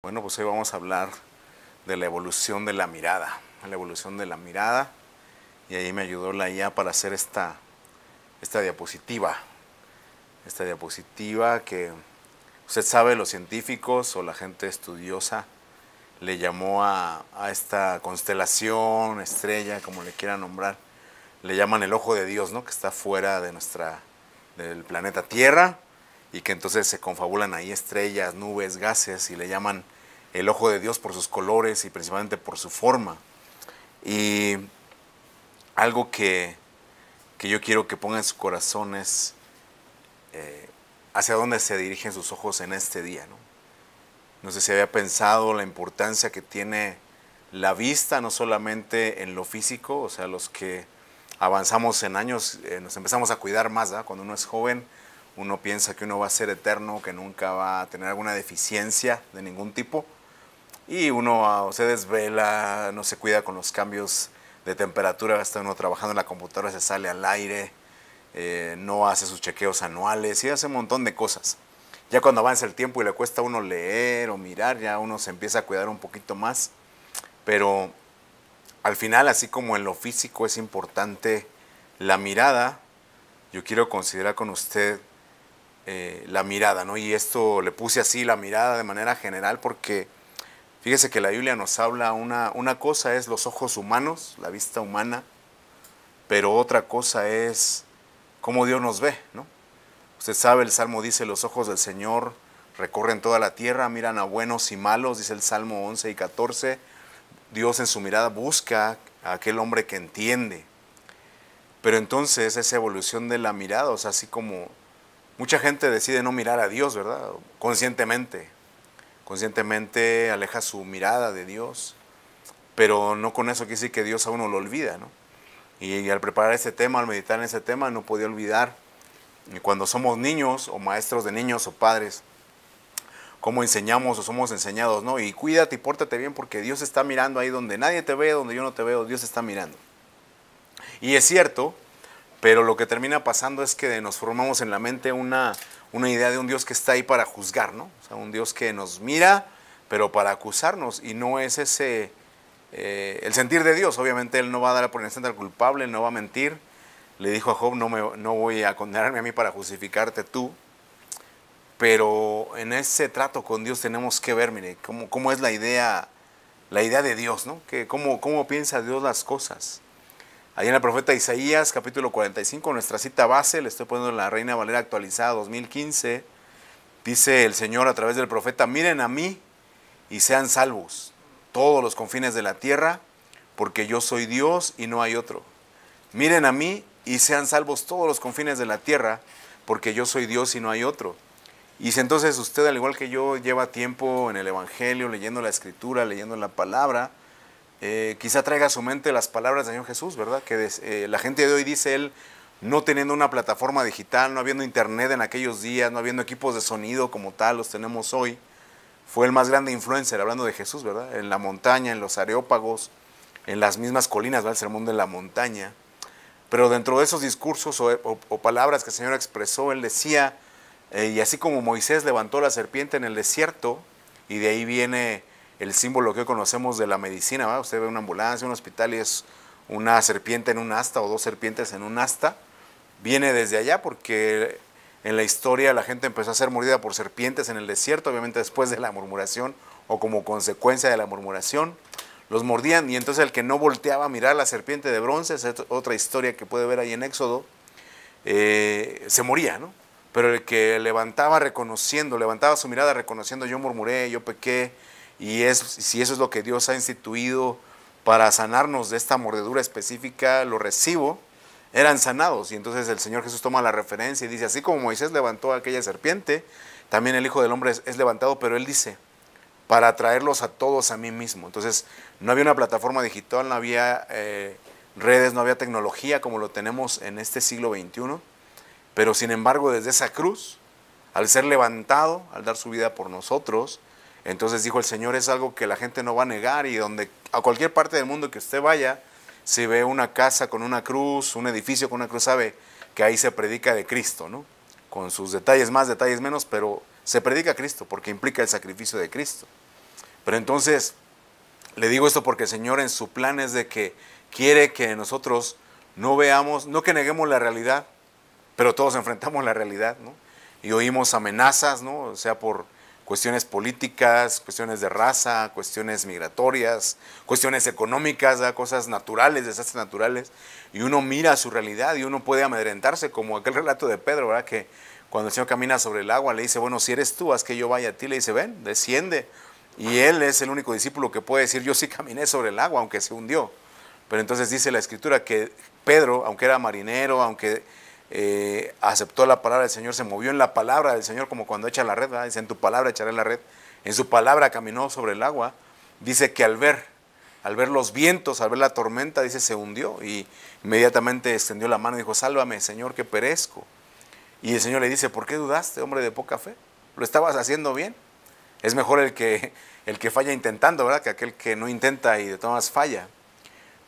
Bueno, pues hoy vamos a hablar de la evolución de la mirada, y ahí me ayudó la IA para hacer esta diapositiva que usted sabe, los científicos o la gente estudiosa le llamó a esta constelación, estrella, como le quieran nombrar, le llaman el ojo de Dios, ¿no? Que está fuera de del planeta Tierra, y que entonces se confabulan ahí estrellas, nubes, gases, y le llaman el ojo de Dios por sus colores y principalmente por su forma. Y algo que yo quiero que ponga en su corazón es hacia dónde se dirigen sus ojos en este día, ¿no? No sé si había pensado la importancia que tiene la vista, no solamente en lo físico, o sea, los que avanzamos en años, nos empezamos a cuidar más, ¿verdad? Cuando uno es joven, uno piensa que uno va a ser eterno, que nunca va a tener alguna deficiencia de ningún tipo, y uno se desvela, no se cuida con los cambios de temperatura, está uno trabajando en la computadora, se sale al aire, no hace sus chequeos anuales y hace un montón de cosas. Ya cuando avanza el tiempo y le cuesta a uno leer o mirar, ya uno se empieza a cuidar un poquito más. Pero al final, así como en lo físico es importante la mirada, yo quiero considerar con usted la mirada, ¿no? Y esto le puse así, la mirada, de manera general, porque fíjese que la Biblia nos habla, una cosa es los ojos humanos, la vista humana, pero otra cosa es cómo Dios nos ve, ¿no? Usted sabe, el Salmo dice, los ojos del Señor recorren toda la tierra, miran a buenos y malos, dice el Salmo 11 y 14. Dios en su mirada busca a aquel hombre que entiende. Pero entonces esa evolución de la mirada, o sea, así como mucha gente decide no mirar a Dios, ¿verdad? Conscientemente aleja su mirada de Dios, pero no con eso quiere decir que Dios a uno lo olvida, ¿no? Y al preparar este tema, al meditar en ese tema, no podía olvidar cuando somos niños o maestros de niños o padres, cómo enseñamos o somos enseñados, ¿no? Y cuídate y pórtate bien porque Dios está mirando ahí donde nadie te ve, donde yo no te veo, Dios está mirando. Y es cierto, pero lo que termina pasando es que nos formamos en la mente una idea de un Dios que está ahí para juzgar, ¿no? O sea, un Dios que nos mira, pero para acusarnos, y no es ese el sentir de Dios. Obviamente Él no va a dar por inocente al culpable, Él no va a mentir. Le dijo a Job, no voy a condenarme a mí para justificarte tú. Pero en ese trato con Dios tenemos que ver, mire, cómo es la idea de Dios, ¿no? Cómo piensa Dios las cosas. Ahí en el profeta Isaías, capítulo 45, nuestra cita base, le estoy poniendo en la Reina Valera actualizada 2015, dice el Señor a través del profeta, miren a mí y sean salvos todos los confines de la tierra, porque yo soy Dios y no hay otro. Miren a mí y sean salvos todos los confines de la tierra, porque yo soy Dios y no hay otro. Y si entonces usted, al igual que yo, lleva tiempo en el Evangelio, leyendo la Escritura, leyendo la palabra, quizá traiga a su mente las palabras del Señor Jesús, ¿verdad? Que la gente de hoy, dice él, no teniendo una plataforma digital, no habiendo internet en aquellos días, no habiendo equipos de sonido como tal, los tenemos hoy, fue el más grande influencer, hablando de Jesús, ¿verdad? En la montaña, en los areópagos, en las mismas colinas, ¿verdad? El sermón de la montaña. Pero dentro de esos discursos o palabras que el Señor expresó, Él decía, y así como Moisés levantó la serpiente en el desierto, y de ahí viene el símbolo que hoy conocemos de la medicina, ¿verdad? Usted ve una ambulancia, un hospital y es una serpiente en un asta o dos serpientes en un asta, viene desde allá porque en la historia la gente empezó a ser mordida por serpientes en el desierto, obviamente después de la murmuración o como consecuencia de la murmuración. Los mordían y entonces el que no volteaba a mirar la serpiente de bronce, es otra historia que puede ver ahí en Éxodo, se moría, ¿no? Pero el que levantaba su mirada reconociendo, yo murmuré, yo pequé, y si eso es lo que Dios ha instituido para sanarnos de esta mordedura específica, lo recibo, eran sanados. Y entonces el Señor Jesús toma la referencia y dice, así como Moisés levantó a aquella serpiente, también el Hijo del Hombre es levantado, pero Él dice, para traerlos a todos a mí mismo. Entonces no había una plataforma digital, no había redes, no había tecnología como lo tenemos en este siglo XXI, pero sin embargo desde esa cruz, al ser levantado, al dar su vida por nosotros, entonces dijo el Señor, es algo que la gente no va a negar, y donde a cualquier parte del mundo que usted vaya, si ve una casa con una cruz, un edificio con una cruz, sabe que ahí se predica de Cristo, ¿no? Con sus detalles más, detalles menos, pero se predica a Cristo porque implica el sacrificio de Cristo. Pero entonces, le digo esto porque el Señor en su plan es de que quiere que nosotros no veamos, no que neguemos la realidad, pero todos enfrentamos la realidad, ¿no? Y oímos amenazas, ¿no? O sea, por cuestiones políticas, cuestiones de raza, cuestiones migratorias, cuestiones económicas, ¿verdad? Cosas naturales, desastres naturales, y uno mira su realidad y uno puede amedrentarse, como aquel relato de Pedro, ¿verdad? Que cuando el Señor camina sobre el agua le dice, bueno, si eres tú, haz que yo vaya a ti, le dice, ven, desciende. Y él es el único discípulo que puede decir, yo sí caminé sobre el agua, aunque se hundió. Pero entonces dice la Escritura que Pedro, aunque era marinero, aunque aceptó la palabra del Señor, se movió en la palabra del Señor, como cuando echa la red, ¿verdad? Dice, en tu palabra echaré la red. En su palabra caminó sobre el agua. Dice que al ver los vientos, al ver la tormenta, dice, se hundió y inmediatamente extendió la mano y dijo, sálvame, Señor, que perezco. Y el Señor le dice, ¿por qué dudaste, hombre de poca fe? Lo estabas haciendo bien. Es mejor el que falla intentando, ¿verdad? Que aquel que no intenta y de todas falla.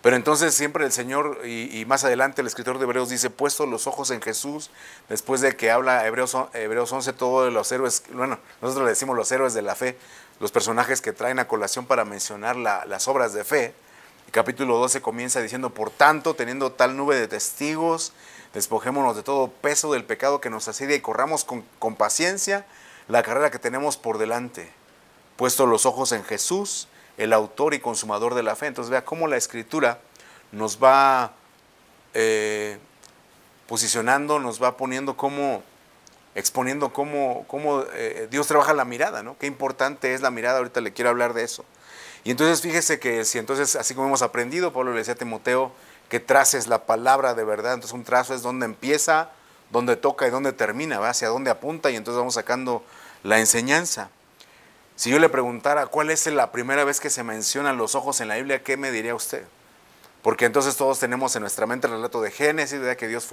Pero entonces siempre el Señor, y más adelante el escritor de Hebreos dice, puesto los ojos en Jesús, después de que habla Hebreos 11, todo de los héroes, bueno, nosotros le decimos los héroes de la fe, los personajes que traen a colación para mencionar las obras de fe. El capítulo 12 comienza diciendo, por tanto, teniendo tal nube de testigos, despojémonos de todo peso del pecado que nos asedia y corramos con paciencia la carrera que tenemos por delante, puesto los ojos en Jesús, el autor y consumador de la fe. Entonces vea cómo la Escritura nos va posicionando, nos va poniendo exponiendo cómo Dios trabaja la mirada, ¿no? Qué importante es la mirada, ahorita le quiero hablar de eso. Y entonces fíjese que si entonces, así como hemos aprendido, Pablo le decía a Timoteo, que traces la palabra de verdad. Entonces un trazo es donde empieza, donde toca y donde termina, ¿va? Hacia dónde apunta, y entonces vamos sacando la enseñanza. Si yo le preguntara cuál es la primera vez que se mencionan los ojos en la Biblia, ¿qué me diría usted? Porque entonces todos tenemos en nuestra mente el relato de Génesis, ¿verdad? Que Dios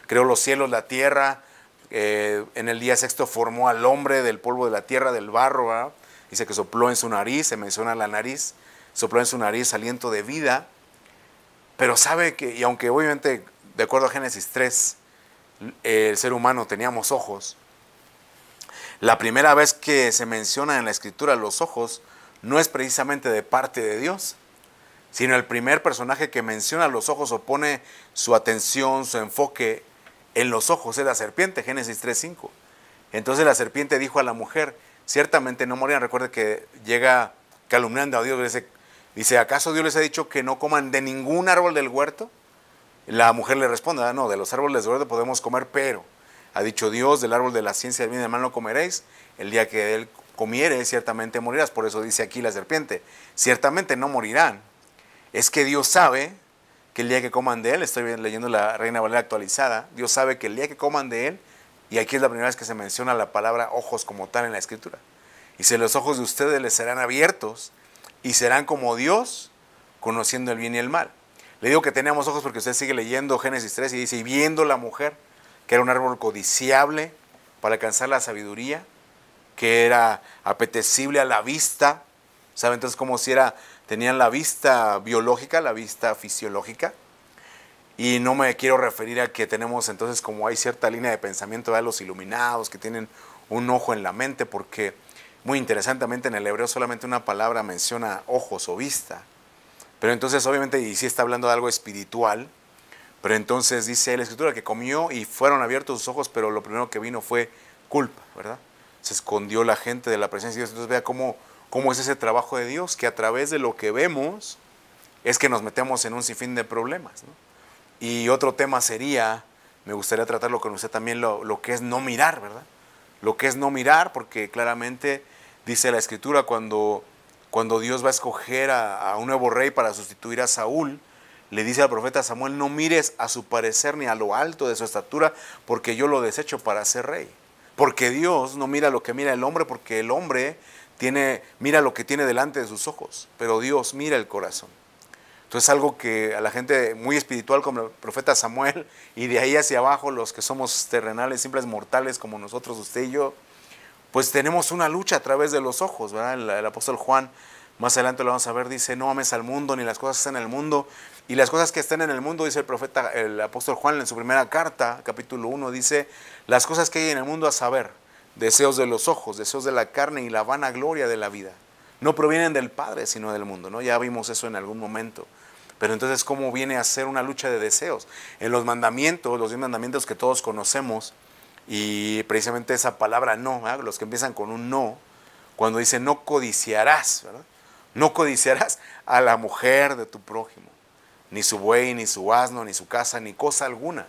creó los cielos, la tierra, en el día sexto formó al hombre del polvo de la tierra, del barro, ¿verdad? Dice que sopló en su nariz, se menciona la nariz, sopló en su nariz aliento de vida, pero sabe que, y aunque obviamente de acuerdo a Génesis 3, el ser humano teníamos ojos, la primera vez que se menciona en la Escritura los ojos no es precisamente de parte de Dios, sino el primer personaje que menciona los ojos o pone su atención, su enfoque en los ojos es la serpiente, Génesis 3:5. Entonces la serpiente dijo a la mujer, ciertamente no morirán. Recuerde que llega calumniando a Dios, dice, ¿acaso Dios les ha dicho que no coman de ningún árbol del huerto? La mujer le responde, no, de los árboles del huerto podemos comer, pero ha dicho Dios, del árbol de la ciencia del bien y del mal no comeréis, el día que de él comieres ciertamente morirás. Por eso dice aquí la serpiente, ciertamente no morirán. Es que Dios sabe que el día que coman de él, estoy leyendo la Reina Valera actualizada, Dios sabe que el día que coman de él, y aquí es la primera vez que se menciona la palabra ojos como tal en la Escritura, y si los ojos de ustedes les serán abiertos y serán como Dios, conociendo el bien y el mal. Le digo que teníamos ojos porque usted sigue leyendo Génesis 3 y dice, y viendo la mujer, que era un árbol codiciable para alcanzar la sabiduría, que era apetecible a la vista, ¿sabe? Entonces como si tenían la vista biológica, la vista fisiológica, y no me quiero referir a que tenemos entonces como hay cierta línea de pensamiento de los iluminados que tienen un ojo en la mente, porque muy interesantemente en el hebreo solamente una palabra menciona ojos o vista, pero entonces obviamente, y sí está hablando de algo espiritual, pero entonces dice la Escritura que comió y fueron abiertos sus ojos, pero lo primero que vino fue culpa, ¿verdad? Se escondió la gente de la presencia de Dios. Entonces vea cómo es ese trabajo de Dios, que a través de lo que vemos es que nos metemos en un sinfín de problemas, ¿no? Y otro tema sería, me gustaría tratarlo con usted también, lo que es no mirar, ¿verdad? Lo que es no mirar, porque claramente dice la Escritura cuando Dios va a escoger a un nuevo rey para sustituir a Saúl, le dice al profeta Samuel, no mires a su parecer ni a lo alto de su estatura, porque yo lo desecho para ser rey. Porque Dios no mira lo que mira el hombre, porque el hombre mira lo que tiene delante de sus ojos, pero Dios mira el corazón. Entonces algo que a la gente muy espiritual como el profeta Samuel, y de ahí hacia abajo los que somos terrenales, simples mortales como nosotros, usted y yo, pues tenemos una lucha a través de los ojos, ¿verdad? El apóstol Juan, más adelante lo vamos a ver, dice, no ames al mundo ni las cosas que están en el mundo. Y las cosas que están en el mundo, dice el apóstol Juan en su primera carta, capítulo 1, dice, las cosas que hay en el mundo a saber, deseos de los ojos, deseos de la carne y la vanagloria de la vida. no provienen del Padre, sino del mundo, ¿no? Ya vimos eso en algún momento. Pero entonces, ¿cómo viene a ser una lucha de deseos? En los mandamientos, los 10 mandamientos que todos conocemos, y precisamente esa palabra no, ¿verdad? Los que empiezan con un no, cuando dice no codiciarás, ¿verdad? No codiciarás a la mujer de tu prójimo, ni su buey, ni su asno, ni su casa, ni cosa alguna.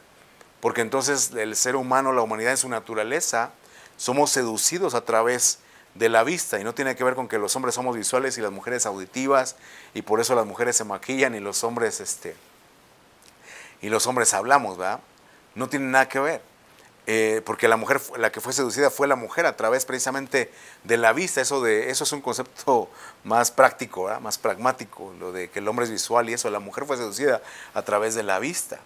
Porque entonces el ser humano, la humanidad en su naturaleza, somos seducidos a través de la vista, y no tiene que ver con que los hombres somos visuales y las mujeres auditivas, y por eso las mujeres se maquillan y los hombres hablamos, ¿verdad? No tiene nada que ver. Porque la mujer, la que fue seducida fue la mujer a través precisamente de la vista. Eso es un concepto más práctico, ¿verdad? Más pragmático, lo de que el hombre es visual y eso. La mujer fue seducida a través de la vista.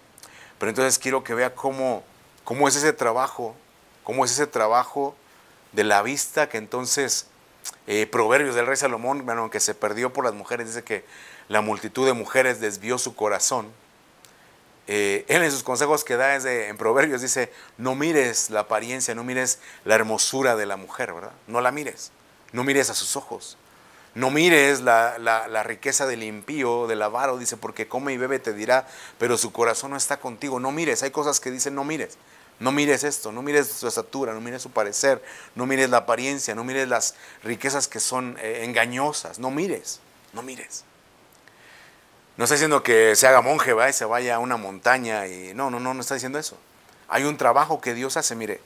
Pero entonces quiero que vea cómo es ese trabajo, de la vista, que entonces Proverbios del rey Salomón, bueno, que se perdió por las mujeres, dice que la multitud de mujeres desvió su corazón. Él en sus consejos que da en Proverbios dice, no mires la apariencia, no mires la hermosura de la mujer, ¿verdad? No la mires, no mires a sus ojos, no mires la riqueza del impío, del avaro, dice, porque come y bebe te dirá, pero su corazón no está contigo. No mires, hay cosas que dicen no mires. No mires esto, no mires su estatura, no mires su parecer, no mires la apariencia, no mires las riquezas que son engañosas, no mires, no mires. No está diciendo que se haga monje, ¿va? Y se vaya a una montaña y no está diciendo eso. Hay un trabajo que Dios hace, mire.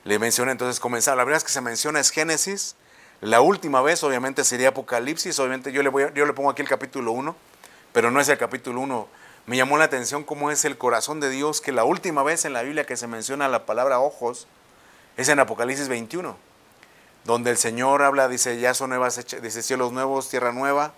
Le menciona entonces comenzar. La verdad es que se menciona es Génesis. La última vez obviamente sería Apocalipsis. Obviamente yo le pongo aquí el capítulo 1, pero no es el capítulo 1. Me llamó la atención cómo es el corazón de Dios, que la última vez en la Biblia que se menciona la palabra ojos es en Apocalipsis 21, donde el Señor habla, dice, ya son nuevas, dice, cielos nuevos, tierra nueva.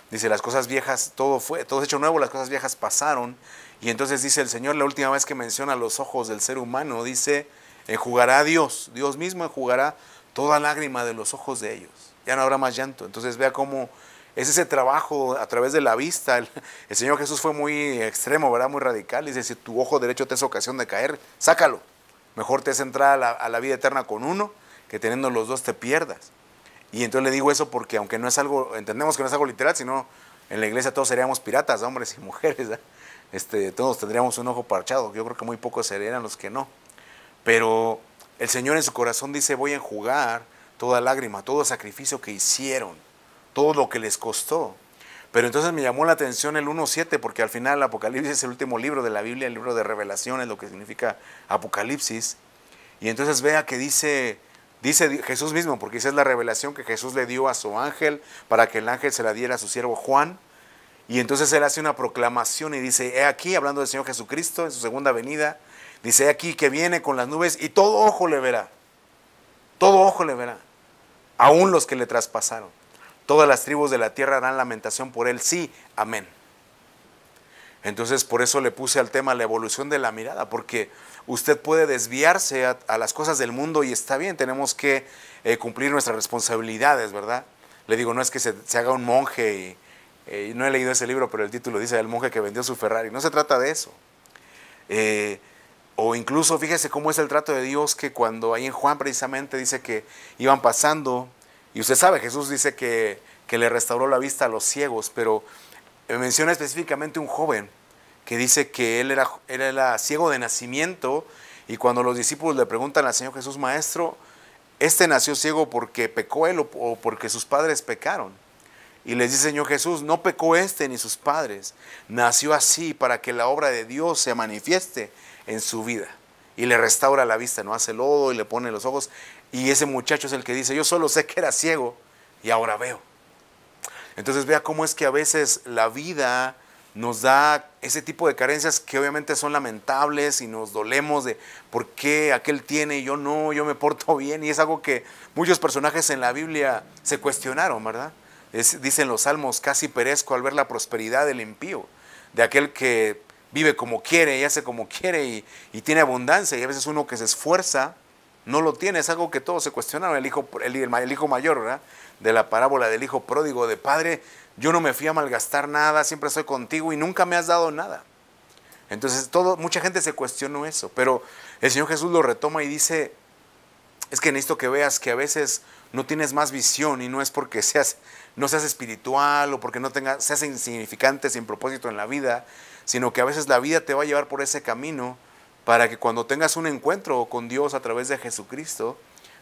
Dice, las cosas viejas, todo es hecho nuevo, las cosas viejas pasaron. Y entonces dice el Señor, la última vez que menciona los ojos del ser humano, dice, enjugará a Dios mismo enjugará toda lágrima de los ojos de ellos. Ya no habrá más llanto. Entonces vea cómo es ese trabajo a través de la vista. El Señor Jesús fue muy extremo, ¿verdad? Muy radical. Dice, si tu ojo derecho te es ocasión de caer, sácalo. Mejor te es entrar a la vida eterna con uno, que teniendo los dos te pierdas. Y entonces le digo eso porque aunque no es algo, entendemos que no es algo literal, sino en la iglesia todos seríamos piratas, hombres y mujeres, todos tendríamos un ojo parchado. Yo creo que muy pocos serían los que no. Pero el Señor en su corazón dice, voy a enjugar toda lágrima, todo sacrificio que hicieron, todo lo que les costó. Pero entonces me llamó la atención el 1.7, porque al final Apocalipsis es el último libro de la Biblia, el libro de revelaciones, lo que significa Apocalipsis. Y entonces vea que dice Jesús mismo, porque esa es la revelación que Jesús le dio a su ángel, para que el ángel se la diera a su siervo Juan. Y entonces él hace una proclamación y dice, he aquí, hablando del Señor Jesucristo en su segunda venida, dice, he aquí que viene con las nubes y todo ojo le verá, aún los que le traspasaron. Todas las tribus de la tierra harán lamentación por él, sí, amén. Entonces por eso le puse al tema la evolución de la mirada, porque usted puede desviarse a las cosas del mundo y está bien, tenemos que cumplir nuestras responsabilidades, ¿verdad? Le digo, no es que se haga un monje, y no he leído ese libro, pero el título dice el monje que vendió su Ferrari. No se trata de eso. O incluso fíjese cómo es el trato de Dios, que cuando ahí en Juan precisamente dice que iban pasando, y usted sabe, Jesús dice que le restauró la vista a los ciegos, pero menciona específicamente un joven que dice que él era ciego de nacimiento, y cuando los discípulos le preguntan al Señor Jesús, Maestro, ¿este nació ciego porque pecó él o porque sus padres pecaron? Y les dice el Señor Jesús, no pecó ni sus padres, nació así para que la obra de Dios se manifieste en su vida. Y le restaura la vista, no hace lodo y le pone los ojos, y ese muchacho es el que dice, yo solo sé que era ciego y ahora veo. Entonces vea cómo es que a veces la vida nos da ese tipo de carencias que obviamente son lamentables y nos dolemos de por qué aquel tiene y yo no, yo me porto bien, y es algo que muchos personajes en la Biblia se cuestionaron, ¿verdad? Dicen los salmos, casi perezco al ver la prosperidad del impío, de aquel que vive como quiere y hace como quiere y tiene abundancia, y a veces uno que se esfuerza no lo tiene. Es algo que todos se cuestionaron. El hijo mayor, ¿verdad?, de la parábola del hijo pródigo, de padre, yo no me fui a malgastar nada, siempre estoy contigo y nunca me has dado nada. Entonces mucha gente se cuestionó eso, pero el Señor Jesús lo retoma y dice, es que necesito que veas que a veces no tienes más visión, y no es porque seas no seas espiritual o porque no seas insignificante, sin propósito en la vida, sino que a veces la vida te va a llevar por ese camino para que cuando tengas un encuentro con Dios a través de Jesucristo,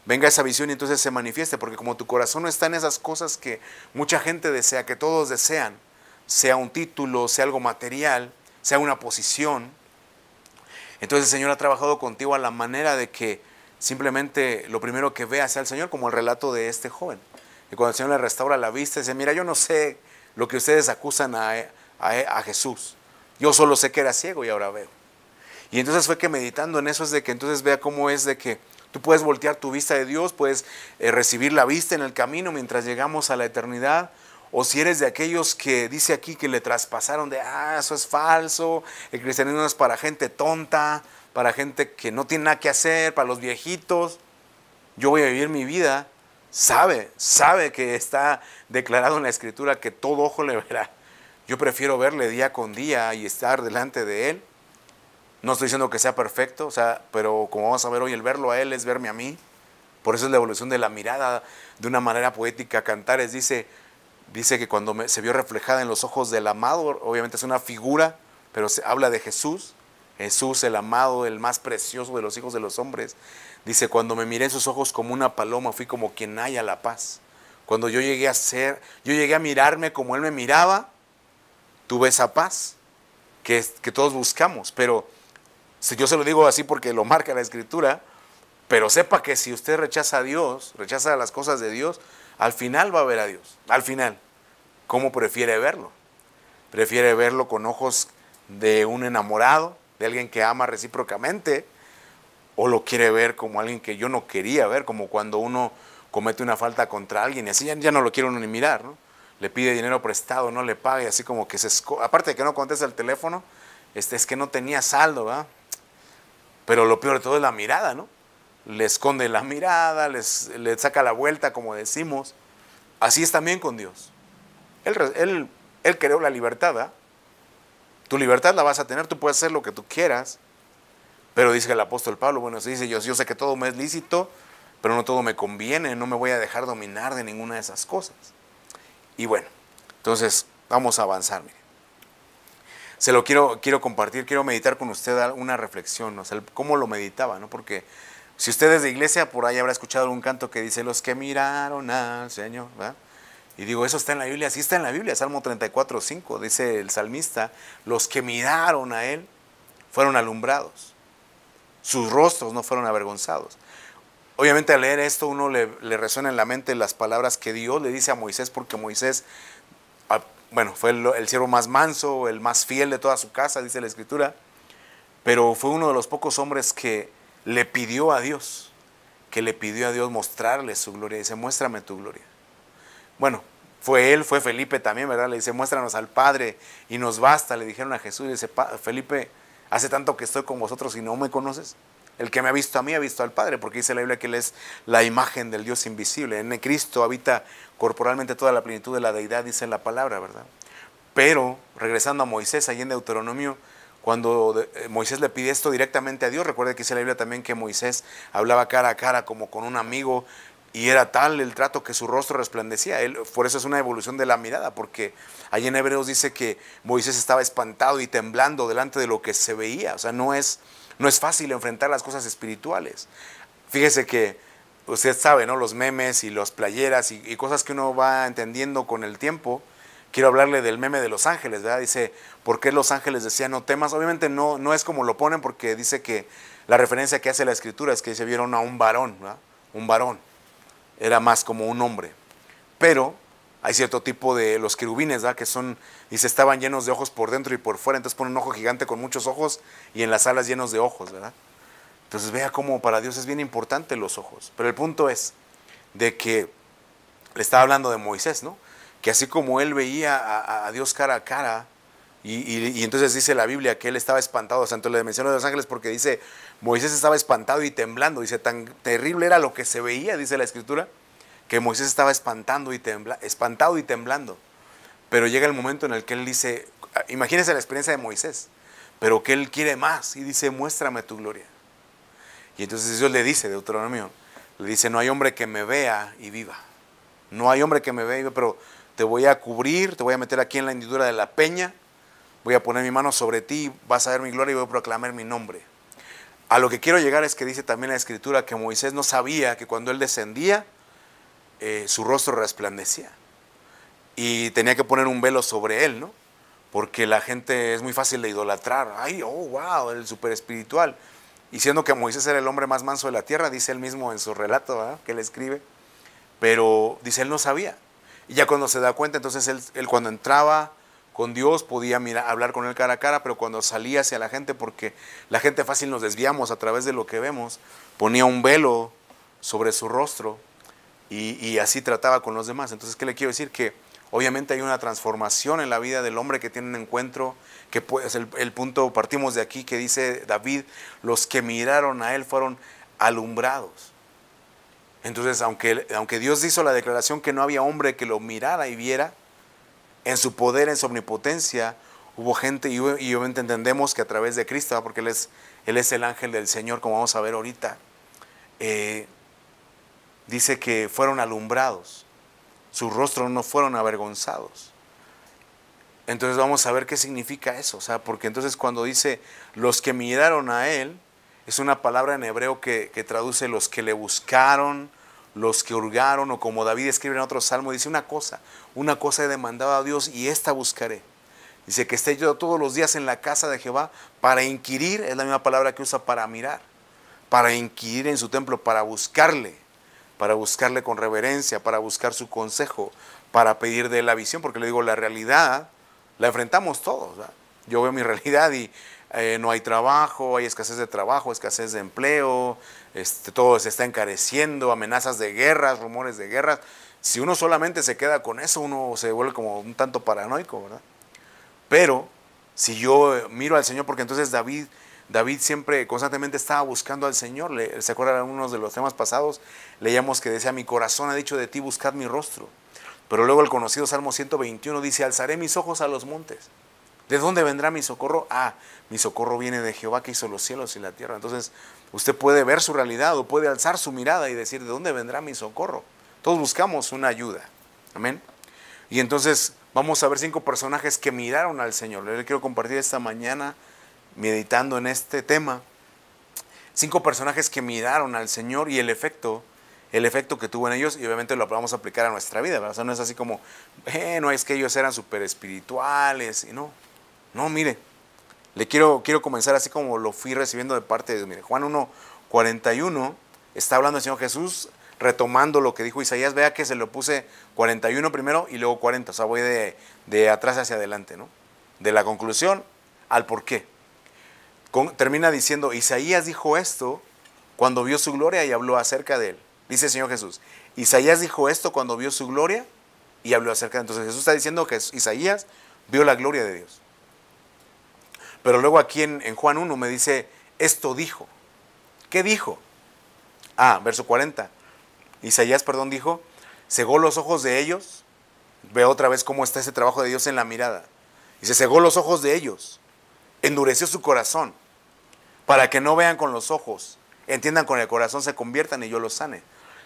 venga esa visión y entonces se manifieste, porque como tu corazón no está en esas cosas que mucha gente desea, que todos desean, sea un título, sea algo material, sea una posición, entonces el Señor ha trabajado contigo a la manera de que simplemente lo primero que veas sea el Señor, como el relato de este joven. Y cuando el Señor le restaura la vista, dice, mira, yo no sé lo que ustedes acusan a Jesús. Yo solo sé que era ciego y ahora veo. Y entonces fue que meditando en eso es de que entonces vea cómo es de que tú puedes voltear tu vista de Dios, puedes recibir la vista en el camino mientras llegamos a la eternidad. O si eres de aquellos que dice aquí que le traspasaron de, eso es falso, el cristianismo es para gente tonta, para gente que no tiene nada que hacer, para los viejitos. Yo voy a vivir mi vida. Sabe que está declarado en la Escritura que todo ojo le verá. Yo prefiero verle día con día y estar delante de Él. No estoy diciendo que sea perfecto, pero como vamos a ver hoy, el verlo a Él es verme a mí. Por eso es la evolución de la mirada, de una manera poética. Cantares dice que cuando se vio reflejada en los ojos del amado, obviamente es una figura, pero se habla de Jesús. Jesús, el amado, el más precioso de los hijos de los hombres. Dice, cuando me miré en sus ojos como una paloma, fui como quien halla la paz. Cuando yo llegué a mirarme como Él me miraba, tuve esa paz que todos buscamos. Pero si yo se lo digo así porque lo marca la Escritura, pero sepa que si usted rechaza a Dios, rechaza las cosas de Dios, al final va a ver a Dios. Al final, ¿cómo prefiere verlo? ¿Prefiere verlo con ojos de un enamorado, de alguien que ama recíprocamente? ¿O lo quiere ver como alguien que yo no quería ver, como cuando uno comete una falta contra alguien y así ya no lo quiere uno ni mirar, ¿no? Le pide dinero prestado, no le paga y así como que aparte de que no contesta el teléfono, es que no tenía saldo, ¿verdad? Pero lo peor de todo es la mirada, ¿no? Le esconde la mirada, le saca la vuelta, como decimos. Así es también con Dios. Él creó la libertad, ¿verdad? Tu libertad la vas a tener, tú puedes hacer lo que tú quieras. Pero dice el apóstol Pablo, bueno, se dice, yo sé que todo me es lícito, pero no todo me conviene, no me voy a dejar dominar de ninguna de esas cosas. Y bueno, entonces vamos a avanzar, mire. Se lo quiero compartir, quiero meditar con usted una reflexión, o sea, cómo lo meditaba, ¿no? Porque si usted es de iglesia, por ahí habrá escuchado un canto que dice, los que miraron al Señor, ¿verdad? Y digo, eso está en la Biblia, sí está en la Biblia, Salmo 34:5, dice el salmista, los que miraron a Él fueron alumbrados. Sus rostros no fueron avergonzados. Obviamente al leer esto uno le resuena en la mente las palabras que Dios le dice a Moisés, porque Moisés, fue el siervo más manso, el más fiel de toda su casa, dice la Escritura, pero fue uno de los pocos hombres que le pidió a Dios mostrarle su gloria. Dice, muéstrame tu gloria. Bueno, fue Felipe también, ¿verdad? Le dice, muéstranos al Padre y nos basta, le dijeron a Jesús. Y dice, Felipe, hace tanto que estoy con vosotros y no me conoces. El que me ha visto a mí ha visto al Padre, porque dice la Biblia que Él es la imagen del Dios invisible. En Cristo habita corporalmente toda la plenitud de la deidad, dice la palabra, ¿verdad? Pero, regresando a Moisés, ahí en Deuteronomio, cuando Moisés le pide esto directamente a Dios, recuerde que dice la Biblia también que Moisés hablaba cara a cara como con un amigo, y era tal el trato que su rostro resplandecía. Por eso es una evolución de la mirada, porque ahí en Hebreos dice que Moisés estaba espantado y temblando delante de lo que se veía. O sea, no es fácil enfrentar las cosas espirituales. Fíjese que usted sabe, ¿no? Los memes y las playeras y cosas que uno va entendiendo con el tiempo. Quiero hablarle del meme de los ángeles, ¿verdad? Dice, ¿por qué los ángeles decían no temas? Obviamente no es como lo ponen, porque dice que la referencia que hace la Escritura es que se vieron a un varón, ¿verdad? Un varón. Era más como un hombre. Pero hay cierto tipo de los querubines, ¿verdad? Que dice, estaban llenos de ojos por dentro y por fuera. Entonces pone un ojo gigante con muchos ojos y en las alas llenos de ojos, ¿verdad? Entonces vea cómo para Dios es bien importante los ojos. Pero el punto es de que le estaba hablando de Moisés, ¿no? Que así como él veía a Dios cara a cara, y entonces dice la Biblia que él estaba espantado. O sea, entonces le menciono de los ángeles porque dice, Moisés estaba espantado y temblando. Dice, tan terrible era lo que se veía, dice la Escritura, que Moisés estaba espantado y temblando. Pero llega el momento en el que él dice, imagínense la experiencia de Moisés, pero que él quiere más y dice, muéstrame tu gloria. Y entonces Dios le dice, Deuteronomio, le dice, no hay hombre que me vea y viva. No hay hombre que me vea y viva, pero te voy a cubrir, te voy a meter aquí en la hendidura de la peña, voy a poner mi mano sobre ti, vas a ver mi gloria y voy a proclamar mi nombre. A lo que quiero llegar es que dice también la Escritura que Moisés no sabía que cuando él descendía, su rostro resplandecía. Y tenía que poner un velo sobre él, ¿no? Porque la gente es muy fácil de idolatrar. Ay, oh, wow, el súper espiritual. Y siendo que Moisés era el hombre más manso de la tierra, dice él mismo en su relato, ¿verdad?, que él escribe. Pero dice, él no sabía. Y ya cuando se da cuenta, entonces él cuando entraba con Dios podía hablar con él cara a cara, pero cuando salía hacia la gente, porque la gente fácil nos desviamos a través de lo que vemos, ponía un velo sobre su rostro y así trataba con los demás. Entonces, ¿qué le quiero decir? Que obviamente hay una transformación en la vida del hombre que tiene un encuentro, que pues el punto, partimos de aquí, que dice David, los que miraron a él fueron alumbrados. Entonces, aunque Dios hizo la declaración que no había hombre que lo mirara y viera, en su poder, en su omnipotencia, hubo gente, y obviamente entendemos que a través de Cristo, porque Él es el ángel del Señor, como vamos a ver ahorita, dice que fueron alumbrados, sus rostros no fueron avergonzados. Entonces vamos a ver qué significa eso, o sea, porque entonces cuando dice los que miraron a Él, es una palabra en hebreo que traduce los que le buscaron, los que hurgaron, o como David escribe en otro salmo, dice una cosa he demandado a Dios y esta buscaré. Dice que esté yo todos los días en la casa de Jehová para inquirir, es la misma palabra que usa para mirar, para inquirir en su templo, para buscarle con reverencia, para buscar su consejo, para pedir de él la visión, porque le digo, la realidad la enfrentamos todos, ¿verdad? Yo veo mi realidad y no hay trabajo, hay escasez de trabajo, escasez de empleo, todo se está encareciendo, amenazas de guerras, rumores de guerras. Si uno solamente se queda con eso, uno se vuelve como un tanto paranoico, ¿verdad? Pero si yo miro al Señor, porque entonces David siempre constantemente estaba buscando al Señor. ¿Se acuerdan algunos de los temas pasados? Leíamos que decía, mi corazón ha dicho de ti, buscad mi rostro. Pero luego el conocido Salmo 121 dice, alzaré mis ojos a los montes. ¿De dónde vendrá mi socorro? Mi socorro viene de Jehová que hizo los cielos y la tierra. Entonces usted puede ver su realidad o puede alzar su mirada y decir, ¿de dónde vendrá mi socorro? Todos buscamos una ayuda. Amén. Y entonces vamos a ver 5 personajes que miraron al Señor. Le quiero compartir esta mañana, meditando en este tema, 5 personajes que miraron al Señor y el efecto que tuvo en ellos, y obviamente lo vamos a aplicar a nuestra vida, ¿verdad? O sea, no es así como, no es que ellos eran súper espirituales, y no, mire, quiero comenzar así como lo fui recibiendo de parte de Dios. Mire, Juan 1:41, está hablando el Señor Jesús, retomando lo que dijo Isaías. Vea que se lo puse 41 primero y luego 40, o sea, voy de atrás hacia adelante, ¿no? De la conclusión al por qué. Termina diciendo, Isaías dijo esto cuando vio su gloria y habló acerca de él. Dice el Señor Jesús, Isaías dijo esto cuando vio su gloria y habló acerca de él. Entonces Jesús está diciendo que Isaías vio la gloria de Dios. Pero luego aquí en Juan 1 me dice, esto dijo. ¿Qué dijo? Verso 40. Isaías, dijo, cegó los ojos de ellos. Ve otra vez cómo está ese trabajo de Dios en la mirada. Dice, cegó los ojos de ellos, endureció su corazón, para que no vean con los ojos, entiendan con el corazón, se conviertan y yo los sane.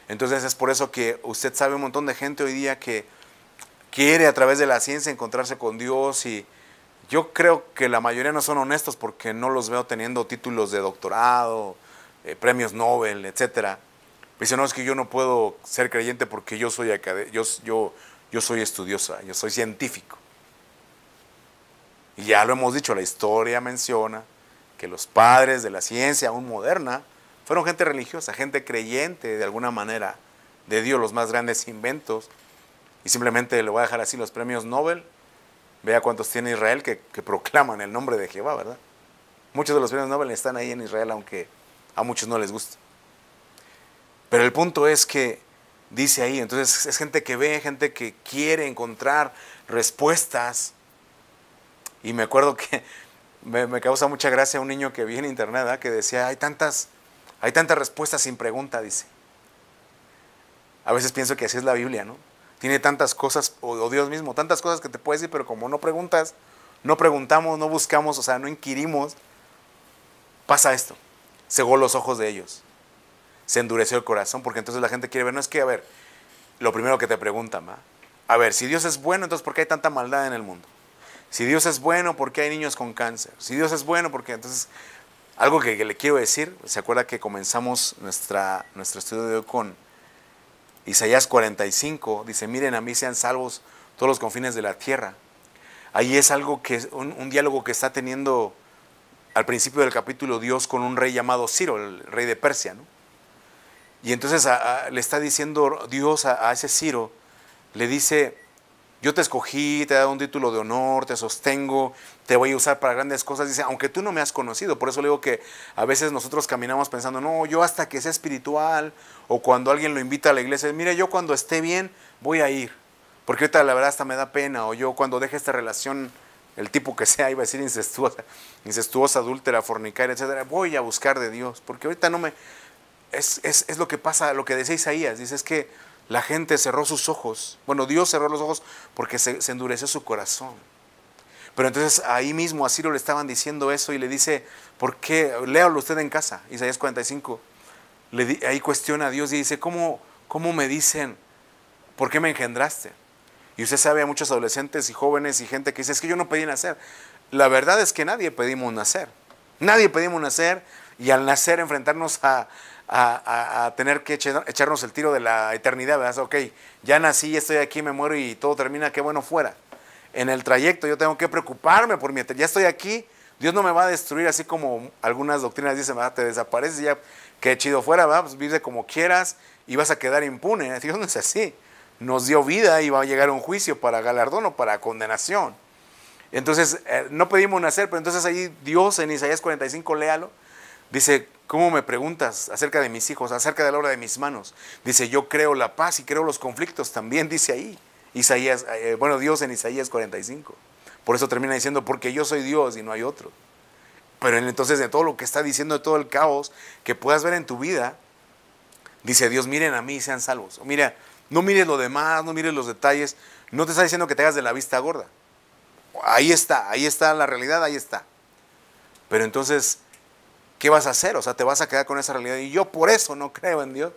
Entonces es por eso que usted sabe un montón de gente hoy día que quiere a través de la ciencia encontrarse con Dios, y yo creo que la mayoría no son honestos porque no los veo teniendo títulos de doctorado, premios Nobel, etcétera. Dice, no, es que yo no puedo ser creyente porque yo soy yo soy estudiosa, yo soy científico. Y ya lo hemos dicho, la historia menciona que los padres de la ciencia aún moderna fueron gente religiosa, gente creyente de alguna manera de Dios, los más grandes inventos. Y simplemente le voy a dejar así los premios Nobel. Vea cuántos tiene Israel que proclaman el nombre de Jehová, ¿verdad? Muchos de los premios Nobel están ahí en Israel, aunque a muchos no les gusta. Pero el punto es que dice ahí, entonces es gente que ve, gente que quiere encontrar respuestas. Y me acuerdo que me causa mucha gracia un niño que vi en internet, ¿verdad?, que decía, hay tantas respuestas sin pregunta, dice. A veces pienso que así es la Biblia, ¿no? Tiene tantas cosas, o Dios mismo, tantas cosas que te puede decir, pero como no preguntas, no preguntamos, no buscamos, o sea, no inquirimos, pasa esto. Cegó los ojos de ellos, se endureció el corazón, porque entonces la gente quiere ver, no es que, a ver, lo primero que te preguntan, ¿va? a ver, si Dios es bueno, entonces ¿por qué hay tanta maldad en el mundo? Si Dios es bueno, ¿por qué hay niños con cáncer? Si Dios es bueno, ¿por qué? Entonces, algo que le quiero decir, ¿se acuerda que comenzamos nuestro estudio de hoy con Isaías 45? Dice, miren, a mí sean salvos todos los confines de la tierra. Ahí es algo que un diálogo que está teniendo al principio del capítulo Dios con un rey llamado Ciro, el rey de Persia, ¿no? Y entonces le está diciendo Dios a ese Ciro, le dice, yo te escogí, te he dado un título de honor, te sostengo, te voy a usar para grandes cosas. Dice, aunque tú no me has conocido. Por eso le digo que a veces nosotros caminamos pensando, no, yo hasta que sea espiritual, o cuando alguien lo invita a la iglesia, mire, yo cuando esté bien voy a ir, porque ahorita la verdad hasta me da pena, o yo cuando deje esta relación, el tipo que sea, iba a decir incestuosa, adúltera, fornicaria, etcétera, voy a buscar de Dios, porque ahorita no me... Es lo que pasa, lo que decía Isaías, dice, es que la gente cerró sus ojos. Bueno, Dios cerró los ojos porque se endureció su corazón. Pero entonces ahí mismo a Ciro le estaban diciendo eso y le dice, ¿por qué? Léalo usted en casa, Isaías 45. Ahí cuestiona a Dios y dice, ¿cómo me dicen, por qué me engendraste? Y usted sabe, a muchos adolescentes y jóvenes y gente que dice, es que yo no pedí nacer. La verdad es que nadie pedimos nacer. Nadie pedimos nacer, y al nacer enfrentarnos a tener que echarnos el tiro de la eternidad, ¿verdad? Ok, ya nací, estoy aquí, me muero y todo termina, qué bueno fuera. En el trayecto yo tengo que preocuparme por mi eternidad. Ya estoy aquí, Dios no me va a destruir, así como algunas doctrinas dicen, ¿verdad? Te desapareces, ya qué chido fuera, ¿verdad? Pues vive como quieras y vas a quedar impune. Dios no es así. Nos dio vida y va a llegar un juicio para galardón o para condenación. Entonces, no pedimos nacer, pero entonces ahí Dios en Isaías 45, léalo, dice, ¿cómo me preguntas acerca de mis hijos, acerca de la obra de mis manos? Dice, yo creo la paz y creo los conflictos, también dice ahí, Isaías, Dios en Isaías 45. Por eso termina diciendo, porque yo soy Dios y no hay otro. Pero entonces de todo lo que está diciendo, de todo el caos que puedas ver en tu vida, dice Dios, miren a mí y sean salvos. Mira, no mires lo demás, no mires los detalles, no te está diciendo que te hagas de la vista gorda. Ahí está la realidad, ahí está. Pero entonces, ¿qué vas a hacer? O sea, te vas a quedar con esa realidad. Y yo por eso no creo en Dios.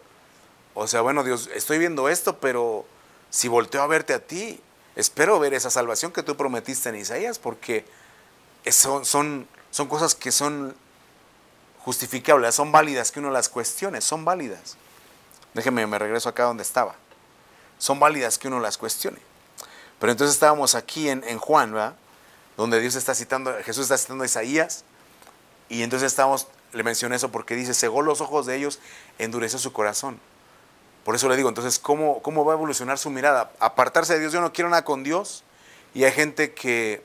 O sea, bueno, Dios, estoy viendo esto, pero si volteo a verte a ti, espero ver esa salvación que tú prometiste en Isaías, porque son cosas que son justificables, son válidas, que uno las cuestione, son válidas. Déjeme, me regreso acá donde estaba. Son válidas que uno las cuestione. Pero entonces estábamos aquí en Juan, ¿verdad? Donde Jesús está citando a Isaías. Y entonces le mencioné eso porque dice, cegó los ojos de ellos, endureció su corazón. Por eso le digo, entonces, ¿cómo va a evolucionar su mirada? Apartarse de Dios, yo no quiero nada con Dios. Y hay gente que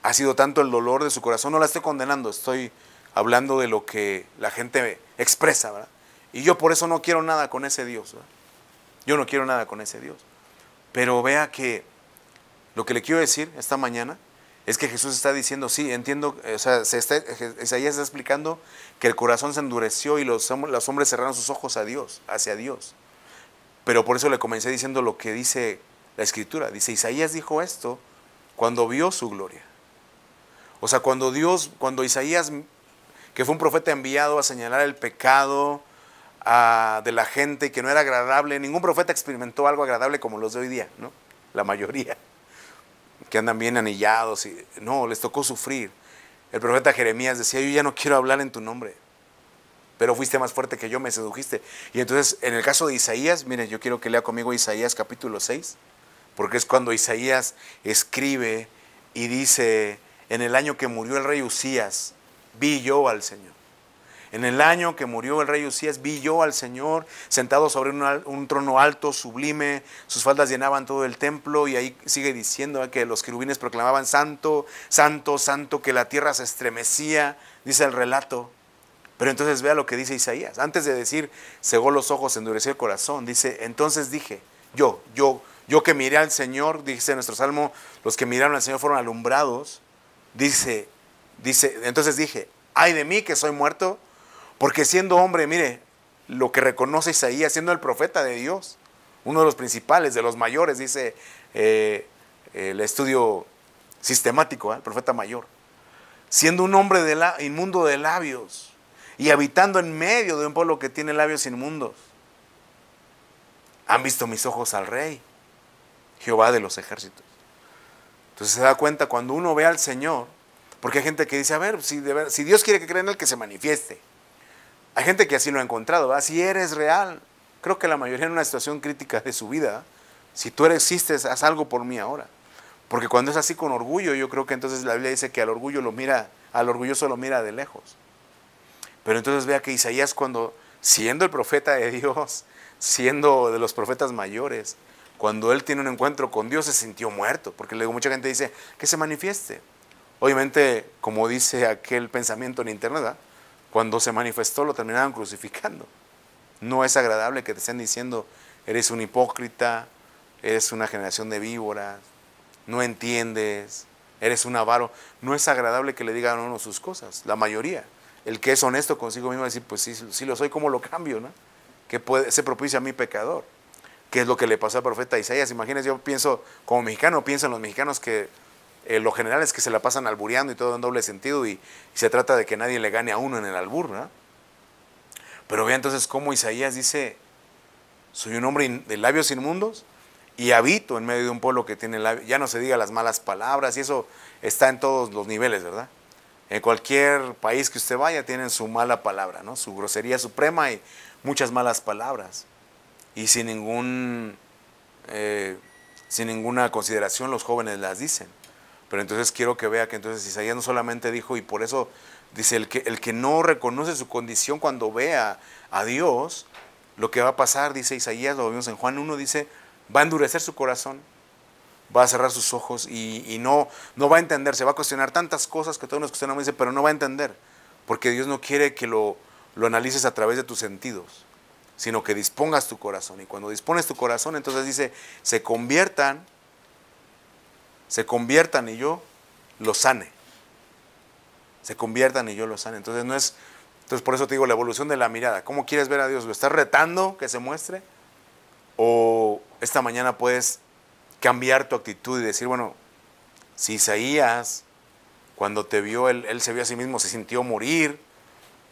ha sido tanto el dolor de su corazón, no la estoy condenando, estoy hablando de lo que la gente expresa, ¿verdad? Y yo por eso no quiero nada con ese Dios, ¿verdad? Yo no quiero nada con ese Dios. Pero vea que lo que le quiero decir esta mañana es que Jesús está diciendo, sí, entiendo, o sea, Isaías está explicando que el corazón se endureció y los hombres cerraron sus ojos hacia Dios. Pero por eso le comencé diciendo lo que dice la Escritura. Dice, Isaías dijo esto cuando vio su gloria. O sea, cuando Isaías, que fue un profeta enviado a señalar el pecado de la gente, que no era agradable, ningún profeta experimentó algo agradable como los de hoy día, ¿no? La mayoría, que andan bien anillados, no, les tocó sufrir. El profeta Jeremías decía, yo ya no quiero hablar en tu nombre, pero fuiste más fuerte que yo, me sedujiste. Y entonces, en el caso de Isaías, miren, yo quiero que lea conmigo Isaías capítulo 6, porque es cuando Isaías escribe y dice, en el año que murió el rey Usías, vi yo al Señor. En el año que murió el rey Usías, vi yo al Señor sentado sobre un trono alto, sublime, sus faldas llenaban todo el templo, y ahí sigue diciendo que los querubines proclamaban santo, santo, santo, que la tierra se estremecía, dice el relato. Pero entonces vea lo que dice Isaías, antes de decir, cegó los ojos, endureció el corazón, dice, entonces dije, yo que miré al Señor, dice nuestro salmo, los que miraron al Señor fueron alumbrados, dice, entonces dije, ay de mí que soy muerto, porque siendo hombre, mire, lo que reconoce Isaías, siendo el profeta de Dios, uno de los principales, de los mayores, dice el estudio sistemático, el profeta mayor, siendo un hombre inmundo de labios y habitando en medio de un pueblo que tiene labios inmundos, han visto mis ojos al Rey, Jehová de los ejércitos. Entonces se da cuenta cuando uno ve al Señor, porque hay gente que dice, a ver, si Dios quiere que crea en Él, que se manifieste. Hay gente que así lo ha encontrado, ¿verdad? Si eres real, creo que la mayoría en una situación crítica de su vida, si tú existes, haz algo por mí ahora. Porque cuando es así con orgullo, yo creo que entonces la Biblia dice que al orgulloso lo mira de lejos. Pero entonces vea que Isaías, cuando, siendo el profeta de Dios, siendo de los profetas mayores, cuando él tiene un encuentro con Dios, se sintió muerto. Porque luego mucha gente dice, que se manifieste. Obviamente, como dice aquel pensamiento en internet, ¿verdad? Cuando se manifestó lo terminaron crucificando. No es agradable que te estén diciendo, eres un hipócrita, eres una generación de víboras, no entiendes, eres un avaro. No es agradable que le digan a uno sus cosas, la mayoría. El que es honesto consigo mismo va a decir, pues sí lo soy, ¿cómo lo cambio? ¿No? Que se propicia a mí pecador. ¿Qué es lo que le pasó al profeta Isaías? Imagínense, yo pienso, como mexicano, pienso en los mexicanos que lo general es que se la pasan albureando y todo en doble sentido y se trata de que nadie le gane a uno en el albur, ¿no? Pero vea entonces cómo Isaías dice, soy un hombre de labios inmundos y habito en medio de un pueblo que tiene labios, ya no se diga las malas palabras, y eso está en todos los niveles, ¿verdad? En cualquier país que usted vaya tienen su mala palabra, ¿no? Su grosería suprema y muchas malas palabras. Y sin ninguna consideración los jóvenes las dicen. Pero entonces quiero que vea que entonces Isaías no solamente dijo, y por eso dice, el que no reconoce su condición cuando vea a Dios, lo que va a pasar, dice Isaías, lo vimos en Juan 1, dice, va a endurecer su corazón, va a cerrar sus ojos y no va a entender, se va a cuestionar tantas cosas que todos nos cuestionamos, dice, pero no va a entender, porque Dios no quiere que lo analices a través de tus sentidos, sino que dispongas tu corazón. Y cuando dispones tu corazón, entonces dice, se conviertan y yo los sane. Se conviertan y yo los sane. Entonces por eso te digo, la evolución de la mirada. ¿Cómo quieres ver a Dios? ¿Lo estás retando que se muestre? ¿O esta mañana puedes cambiar tu actitud y decir, bueno, si Isaías, cuando te vio, él se vio a sí mismo, se sintió morir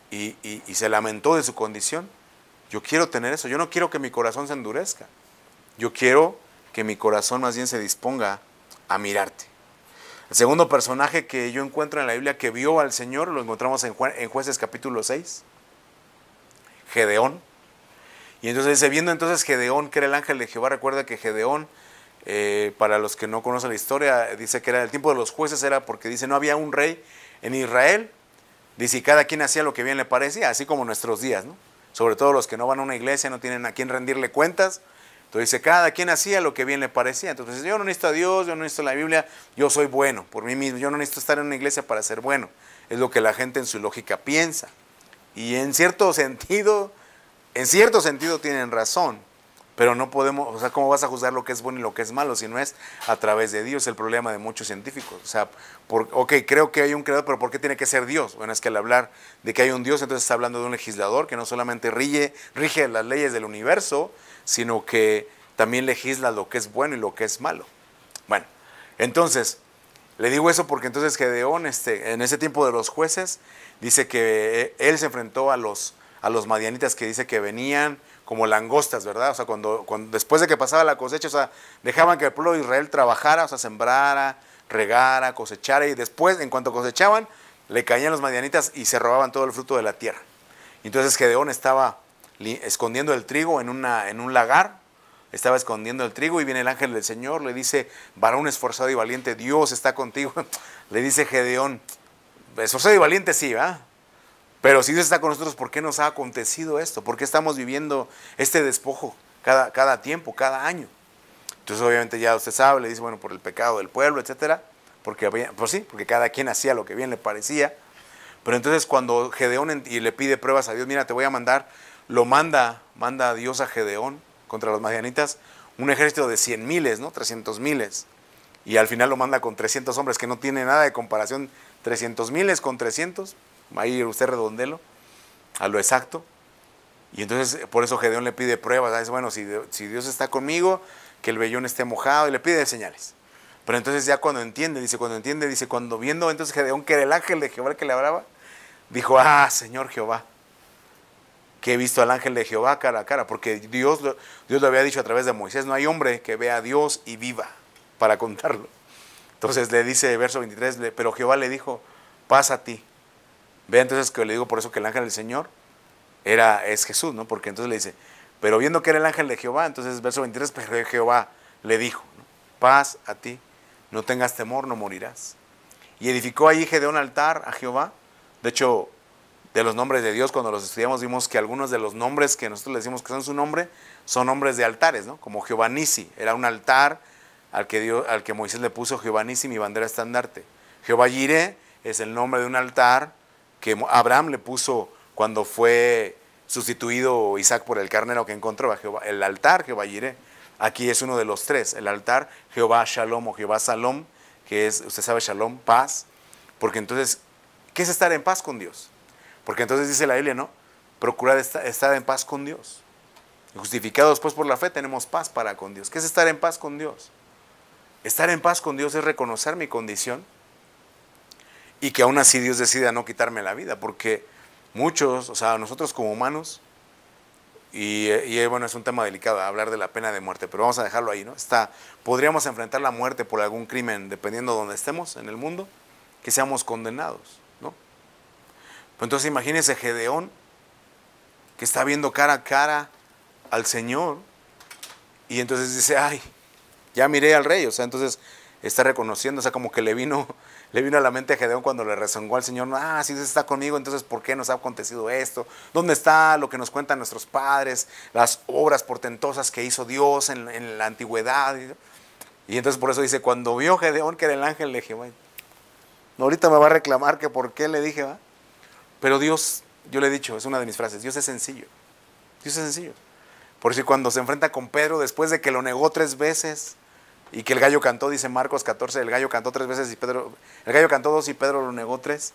y se lamentó de su condición? Yo quiero tener eso. Yo no quiero que mi corazón se endurezca. Yo quiero que mi corazón más bien se disponga a mirarte. El segundo personaje que yo encuentro en la Biblia que vio al Señor, lo encontramos en Jueces capítulo 6, Gedeón. Y entonces dice, viendo entonces Gedeón, que era el ángel de Jehová, recuerda que Gedeón, para los que no conocen la historia, dice que era el tiempo de los jueces, era porque dice, no había un rey en Israel, dice, y cada quien hacía lo que bien le parecía, así como nuestros días, ¿no? Sobre todo los que no van a una iglesia, no tienen a quien rendirle cuentas. Entonces dice, cada quien hacía lo que bien le parecía. Entonces yo no necesito a Dios, yo no necesito la Biblia, yo soy bueno por mí mismo. Yo no necesito estar en una iglesia para ser bueno. Es lo que la gente en su lógica piensa. Y en cierto sentido tienen razón. Pero no podemos, o sea, ¿cómo vas a juzgar lo que es bueno y lo que es malo si no es a través de Dios? El problema de muchos científicos. O sea, ok, creo que hay un creador, pero ¿por qué tiene que ser Dios? Bueno, es que al hablar de que hay un Dios, entonces está hablando de un legislador que no solamente rige las leyes del universo, sino que también legisla lo que es bueno y lo que es malo. Bueno, entonces, le digo eso porque entonces Gedeón, en ese tiempo de los jueces, dice que él se enfrentó a los madianitas que dice que venían como langostas, ¿verdad? O sea, cuando después de que pasaba la cosecha, o sea, dejaban que el pueblo de Israel trabajara, o sea, sembrara, regara, cosechara, y después, en cuanto cosechaban, le caían los madianitas y se robaban todo el fruto de la tierra. Entonces Gedeón estaba escondiendo el trigo en un lagar, estaba escondiendo el trigo y viene el ángel del Señor, le dice, varón esforzado y valiente, Dios está contigo. Le dice Gedeón, esforzado y valiente sí, ¿verdad? Pero si Dios está con nosotros, ¿por qué nos ha acontecido esto? ¿Por qué estamos viviendo este despojo cada tiempo, cada año? Entonces obviamente ya usted sabe, le dice, bueno, por el pecado del pueblo, etcétera, porque cada quien hacía lo que bien le parecía. Pero entonces cuando Gedeón y le pide pruebas a Dios, mira, te voy a mandar, manda a Dios a Gedeón contra los madianitas, un ejército de 100,000, ¿no? 300,000. Y al final lo manda con 300 hombres, que no tiene nada de comparación, 300,000 con 300. Ahí usted redondelo a lo exacto. Y entonces por eso Gedeón le pide pruebas. ¿Sabes? Bueno, si Dios está conmigo, que el vellón esté mojado, y le pide señales. Pero entonces ya cuando viendo entonces Gedeón que era el ángel de Jehová el que le hablaba, dijo, Señor Jehová, que he visto al ángel de Jehová cara a cara, porque Dios lo había dicho a través de Moisés, no hay hombre que vea a Dios y viva para contarlo. Entonces le dice, verso 23, pero Jehová le dijo, paz a ti. Ve entonces que le digo por eso que el ángel del Señor es Jesús, ¿no? Porque entonces le dice, pero viendo que era el ángel de Jehová, entonces verso 23, pero Jehová le dijo, ¿no? Paz a ti, no tengas temor, no morirás. Y edificó allí Gedeón altar a Jehová. De hecho, de los nombres de Dios, cuando los estudiamos, vimos que algunos de los nombres que nosotros le decimos que son su nombre, son nombres de altares, ¿no? Como Jehová Nisi, era un altar al que Moisés le puso Jehová Nisi, mi bandera estandarte. Jehová Jireh es el nombre de un altar que Abraham le puso cuando fue sustituido Isaac por el carnero que encontró. El altar Jehová Jireh. Aquí es uno de los tres. El altar Jehová Shalom o Jehová Salom, que es, usted sabe, Shalom, paz. Porque entonces, ¿qué es estar en paz con Dios? Porque entonces dice la Biblia, ¿no? Procurar estar en paz con Dios. Y justificados pues por la fe tenemos paz para con Dios. ¿Qué es estar en paz con Dios? Estar en paz con Dios es reconocer mi condición y que aún así Dios decida no quitarme la vida, porque muchos, o sea, nosotros como humanos, y bueno, es un tema delicado hablar de la pena de muerte, pero vamos a dejarlo ahí, ¿no? Podríamos enfrentar la muerte por algún crimen, dependiendo de donde estemos en el mundo, que seamos condenados, ¿no? Entonces imagínense Gedeón, que está viendo cara a cara al Señor, y entonces dice, ay, ya miré al rey, o sea, entonces está reconociendo, o sea, como que le vino a la mente a Gedeón cuando le rezongó al Señor, si Dios está conmigo, entonces ¿por qué nos ha acontecido esto? ¿Dónde está lo que nos cuentan nuestros padres, las obras portentosas que hizo Dios en la antigüedad? Y entonces por eso dice, cuando vio Gedeón que era el ángel, le dije, bueno, ahorita me va a reclamar que por qué le dije, ¿va? Pero Dios, yo le he dicho, es una de mis frases, Dios es sencillo, Dios es sencillo. Por eso cuando se enfrenta con Pedro, después de que lo negó 3 veces, y que el gallo cantó, dice Marcos 14, el gallo cantó 3 veces el gallo cantó 2 y Pedro lo negó 3.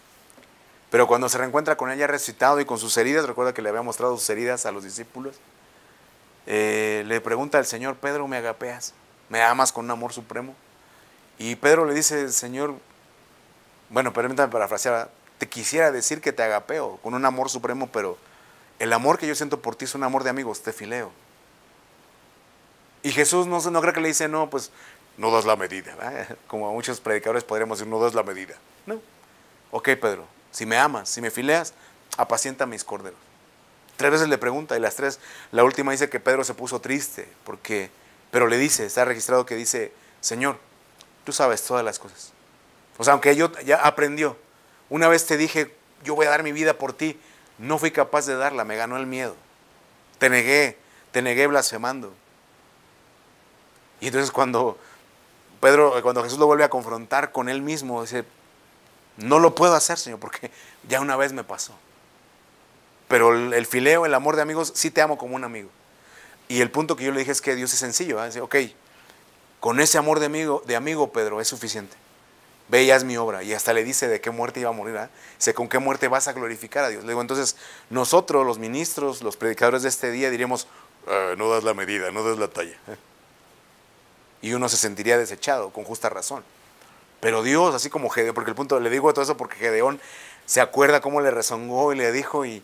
Pero cuando se reencuentra con él ya resucitado y con sus heridas, recuerda que le había mostrado sus heridas a los discípulos, le pregunta al Señor, Pedro, ¿me agapeas? ¿Me amas con un amor supremo? Y Pedro le dice, Señor, bueno, permítame parafrasear, te quisiera decir que te agapeo con un amor supremo, pero el amor que yo siento por ti es un amor de amigos, te fileo. Y Jesús no cree que le dice, no, pues no das la medida, ¿verdad? Como a muchos predicadores podríamos decir, no das la medida. No. Ok, Pedro, si me amas, si me fileas, apacienta mis corderos. 3 veces le pregunta y la última dice que Pedro se puso triste, pero le dice, está registrado que dice, Señor, tú sabes todas las cosas. O sea, aunque yo ya aprendió, una vez te dije, yo voy a dar mi vida por ti, no fui capaz de darla, me ganó el miedo. Te negué blasfemando. Y entonces cuando Jesús lo vuelve a confrontar con él mismo, dice, no lo puedo hacer, Señor, porque ya una vez me pasó. Pero el fileo, el amor de amigos, sí te amo como un amigo. Y el punto que yo le dije es que Dios es sencillo. Dice, ok, con ese amor de amigo, Pedro, es suficiente. Ve y haz mi obra. Y hasta le dice de qué muerte iba a morir. Dice, ¿con qué muerte vas a glorificar a Dios? Le digo, entonces, nosotros, los ministros, los predicadores de este día, diríamos, no das la medida, no das la talla. Y uno se sentiría desechado, con justa razón. Pero Dios, así como Gedeón, porque el punto, le digo todo eso porque Gedeón se acuerda cómo le rezongó y le dijo y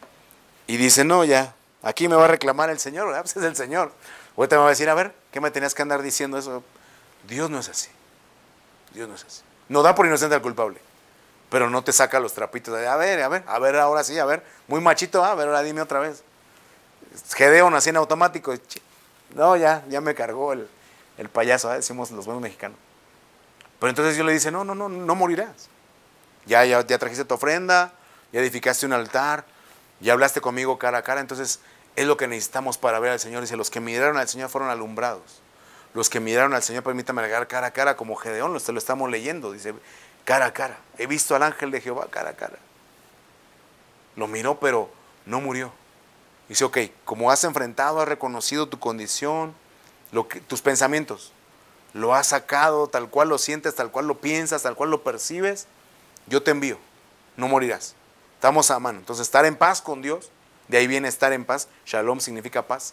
dice, no, ya, aquí me va a reclamar el Señor, ¿verdad? Pues es el Señor. Ahorita me va a decir, a ver, ¿qué me tenías que andar diciendo eso? Dios no es así. Dios no es así. No da por inocente al culpable, pero no te saca los trapitos. A ver, ahora sí, a ver, muy machito, a ver, ahora dime otra vez. Gedeón así en automático. No, ya me cargó el payaso, decimos los buenos mexicanos. Pero entonces Dios le dice, no morirás. Ya trajiste tu ofrenda, ya edificaste un altar, ya hablaste conmigo cara a cara, entonces es lo que necesitamos para ver al Señor. Dice, los que miraron al Señor fueron alumbrados. Los que miraron al Señor, permítame agregar cara a cara, como Gedeón, lo estamos leyendo, dice, cara a cara. He visto al ángel de Jehová cara a cara. Lo miró, pero no murió. Dice, ok, como has enfrentado, has reconocido tu condición, tus pensamientos, lo has sacado tal cual lo sientes, tal cual lo piensas, tal cual lo percibes, yo te envío, no morirás. Estamos a mano. Entonces, estar en paz con Dios, de ahí viene estar en paz. Shalom significa paz.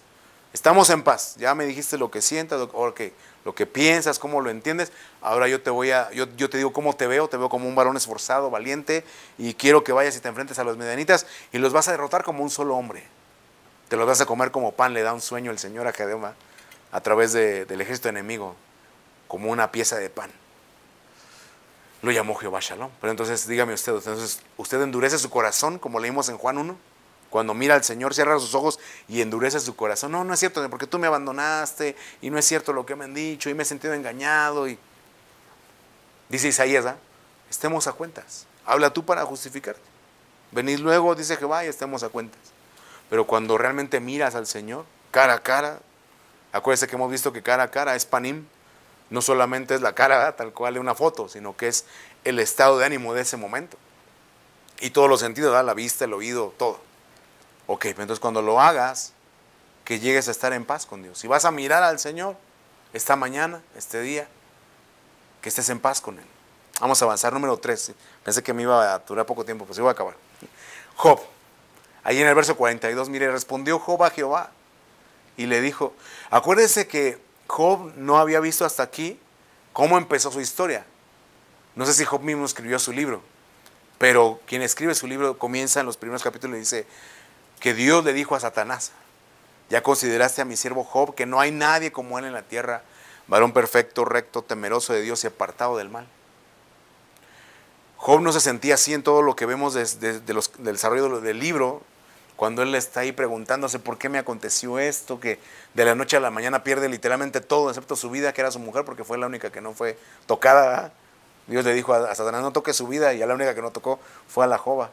Estamos en paz. Ya me dijiste lo que sientas, lo que piensas, cómo lo entiendes. Ahora yo te digo cómo te veo como un varón esforzado, valiente, y quiero que vayas y te enfrentes a los medianitas y los vas a derrotar como un solo hombre. Te los vas a comer como pan, le da un sueño el Señor a Gedeón, ¿va? A través del ejército enemigo, como una pieza de pan. Lo llamó Jehová Shalom. Pero entonces, dígame usted, entonces, ¿usted endurece su corazón, como leímos en Juan 1? Cuando mira al Señor, cierra sus ojos y endurece su corazón. No, no es cierto, porque tú me abandonaste, y no es cierto lo que me han dicho, y me he sentido engañado. Y dice Isaías, ¿ah? Estemos a cuentas. Habla tú para justificarte. Venid luego, dice Jehová, y estemos a cuentas. Pero cuando realmente miras al Señor, cara a cara, acuérdese que hemos visto que cara a cara es panim. No solamente es la cara, ¿verdad?, tal cual de una foto, sino que es el estado de ánimo de ese momento. Y todos los sentidos, ¿verdad? La vista, el oído, todo. Ok, entonces cuando lo hagas, que llegues a estar en paz con Dios. Si vas a mirar al Señor esta mañana, este día, que estés en paz con Él. Vamos a avanzar, número 3. Pensé que me iba a durar poco tiempo, pues iba a acabar. Job. Ahí en el verso 42, mire, respondió Job a Jehová y le dijo, acuérdese que Job no había visto hasta aquí cómo empezó su historia. No sé si Job mismo escribió su libro, pero quien escribe su libro comienza en los primeros capítulos y dice que Dios le dijo a Satanás, ya consideraste a mi siervo Job, que no hay nadie como él en la tierra, varón perfecto, recto, temeroso de Dios y apartado del mal. Job no se sentía así en todo lo que vemos del desarrollo del libro, cuando él está ahí preguntándose por qué me aconteció esto, que de la noche a la mañana pierde literalmente todo, excepto su vida, que era su mujer, porque fue la única que no fue tocada, ¿verdad? Dios le dijo a Satanás, no toque su vida, y a la única que no tocó fue a la Joba.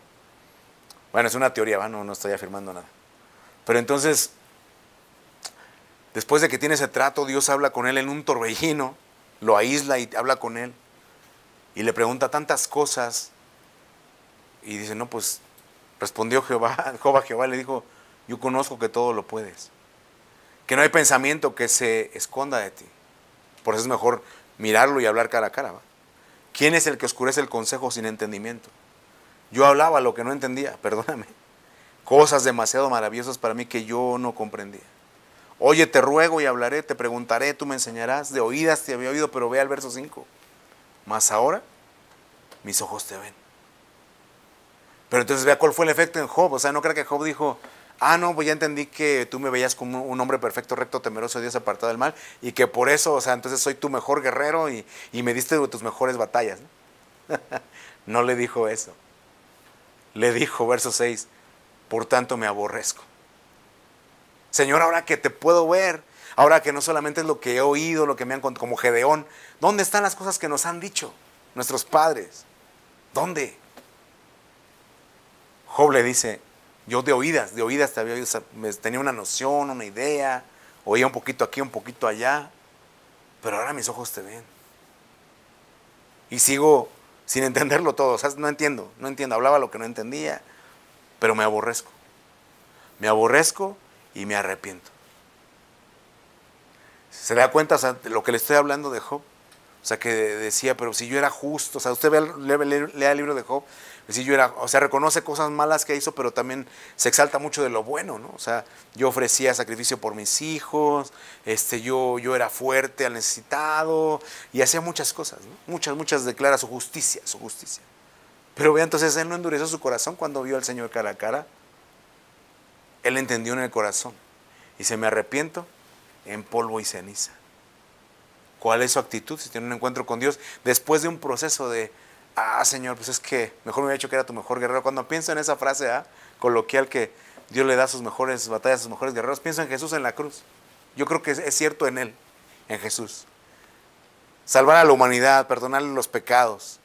Bueno, es una teoría, ¿verdad? No estoy afirmando nada. Pero entonces, después de que tiene ese trato, Dios habla con él en un torbellino, lo aísla y habla con él, y le pregunta tantas cosas, y dice, no, pues, respondió Job a Jehová, le dijo, yo conozco que todo lo puedes, que no hay pensamiento que se esconda de ti, por eso es mejor mirarlo y hablar cara a cara, ¿va? ¿Quién es el que oscurece el consejo sin entendimiento? Yo hablaba lo que no entendía, perdóname, cosas demasiado maravillosas para mí que yo no comprendía. Oye, te ruego y hablaré, te preguntaré, tú me enseñarás, de oídas te había oído, pero ve al verso 5, mas ahora mis ojos te ven. Pero entonces vea cuál fue el efecto en Job. O sea, no crea que Job dijo, ah, no, pues ya entendí que tú me veías como un hombre perfecto, recto, temeroso de Dios, apartado del mal, y que por eso, o sea, entonces soy tu mejor guerrero y me diste tus mejores batallas, ¿no? No le dijo eso. Le dijo, verso 6, por tanto me aborrezco. Señor, ahora que te puedo ver, ahora que no solamente es lo que he oído, lo que me han contado, como Gedeón, ¿dónde están las cosas que nos han dicho nuestros padres? ¿Dónde? Job le dice, yo de oídas te había oído, tenía una noción, una idea, oía un poquito aquí, un poquito allá, pero ahora mis ojos te ven. Y sigo sin entenderlo todo, o sea, no entiendo, hablaba lo que no entendía, pero me aborrezco y me arrepiento. ¿Se da cuenta, o sea, de lo que le estoy hablando de Job? O sea, que decía, pero si yo era justo, o sea, usted lea el libro de Job, si yo era, o sea, reconoce cosas malas que hizo, pero también se exalta mucho de lo bueno, ¿no? O sea, yo ofrecía sacrificio por mis hijos, yo era fuerte al necesitado, y hacía muchas cosas, ¿no? Muchas declara su justicia. Pero vea, entonces él no endureció su corazón cuando vio al Señor cara a cara. Él entendió en el corazón, y se me arrepiento en polvo y ceniza. ¿Cuál es su actitud si tiene un encuentro con Dios después de un proceso de, Señor, pues es que mejor me había dicho que era tu mejor guerrero? Cuando pienso en esa frase coloquial que Dios le da sus mejores batallas a sus mejores guerreros, pienso en Jesús en la cruz. Yo creo que es cierto en Él, en Jesús. Salvar a la humanidad, perdonarle los pecados,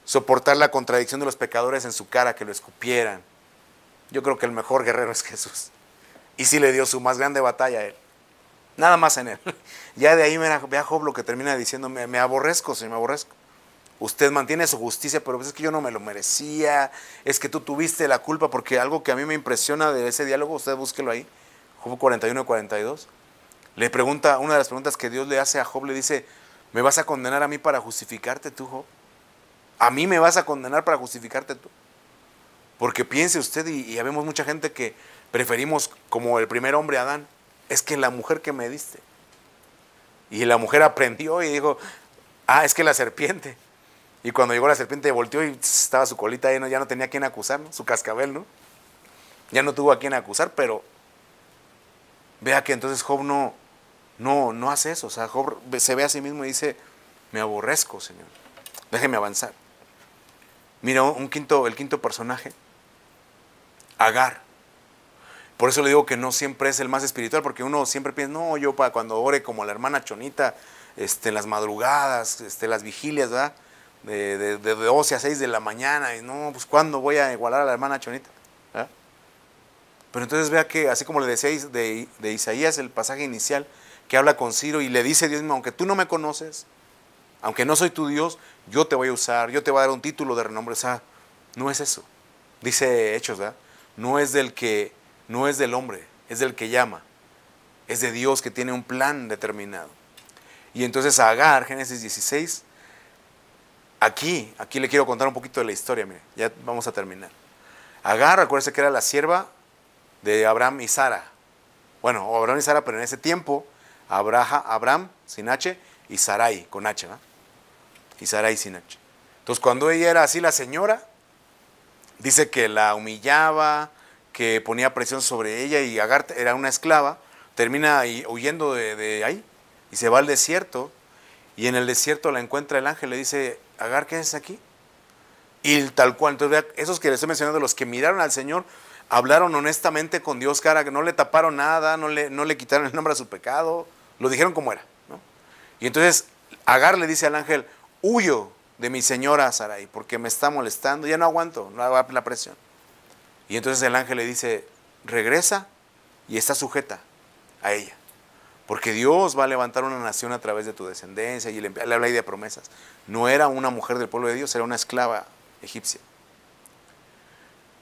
soportar la contradicción de los pecadores en su cara, que lo escupieran. Yo creo que el mejor guerrero es Jesús. Y sí le dio su más grande batalla a Él. Nada más en Él. Ya de ahí vea Job lo que termina diciendo, me aborrezco, Señor, me aborrezco. Usted mantiene su justicia, pero es que yo no me lo merecía, es que tú tuviste la culpa, porque algo que a mí me impresiona de ese diálogo, usted búsquelo ahí, Job 41 y 42, le pregunta, una de las preguntas que Dios le hace a Job, le dice, ¿me vas a condenar a mí para justificarte tú, Job? ¿A mí me vas a condenar para justificarte tú? Porque piense usted, y ya vemos mucha gente que preferimos, como el primer hombre Adán, es que la mujer que me diste. Y la mujer aprendió y dijo, es que la serpiente. Y cuando llegó la serpiente volteó y estaba su colita ahí, ya no tenía a quién acusar, ¿no? Su cascabel, ¿no? Ya no tuvo a quién acusar, pero vea que entonces Job no hace eso. O sea, Job se ve a sí mismo y dice, me aborrezco, Señor, déjeme avanzar. Mira, el quinto personaje, Agar. Por eso le digo que no siempre es el más espiritual, porque uno siempre piensa, no, yo para cuando ore como la hermana Chonita, en las madrugadas, las vigilias, ¿verdad? De 12 a 6 de la mañana, y no, pues ¿cuándo voy a igualar a la hermana Chonita? ¿Verdad? Pero entonces vea que, así como le decía de Isaías, el pasaje inicial, que habla con Ciro y le dice Dios mismo, aunque tú no me conoces, aunque no soy tu Dios, yo te voy a usar, yo te voy a dar un título de renombre. O sea, no es eso. Dice Hechos, ¿verdad? No es del hombre, es del que llama. Es de Dios que tiene un plan determinado. Y entonces a Agar, Génesis 16, aquí le quiero contar un poquito de la historia, mire, ya vamos a terminar. Agar, acuérdense que era la sierva de Abraham y Sara. Bueno, Abraham y Sara, pero en ese tiempo, Abraham sin H y Sarai con H, ¿verdad? Y Sarai sin H. Entonces, cuando ella era así la señora, dice que la humillaba, que ponía presión sobre ella, y Agar era una esclava, termina huyendo de ahí y se va al desierto, y en el desierto la encuentra el ángel, le dice, Agar, ¿qué haces aquí? Y tal cual, entonces esos que les estoy mencionando, los que miraron al Señor, hablaron honestamente con Dios, cara, que no le taparon nada, no le quitaron el nombre a su pecado, lo dijeron como era, ¿no? Y entonces Agar le dice al ángel, huyo de mi señora Sarai, porque me está molestando, ya no aguanto la presión. Y entonces el ángel le dice, regresa y está sujeta a ella, porque Dios va a levantar una nación a través de tu descendencia, y le habla ahí de promesas. No era una mujer del pueblo de Dios, era una esclava egipcia.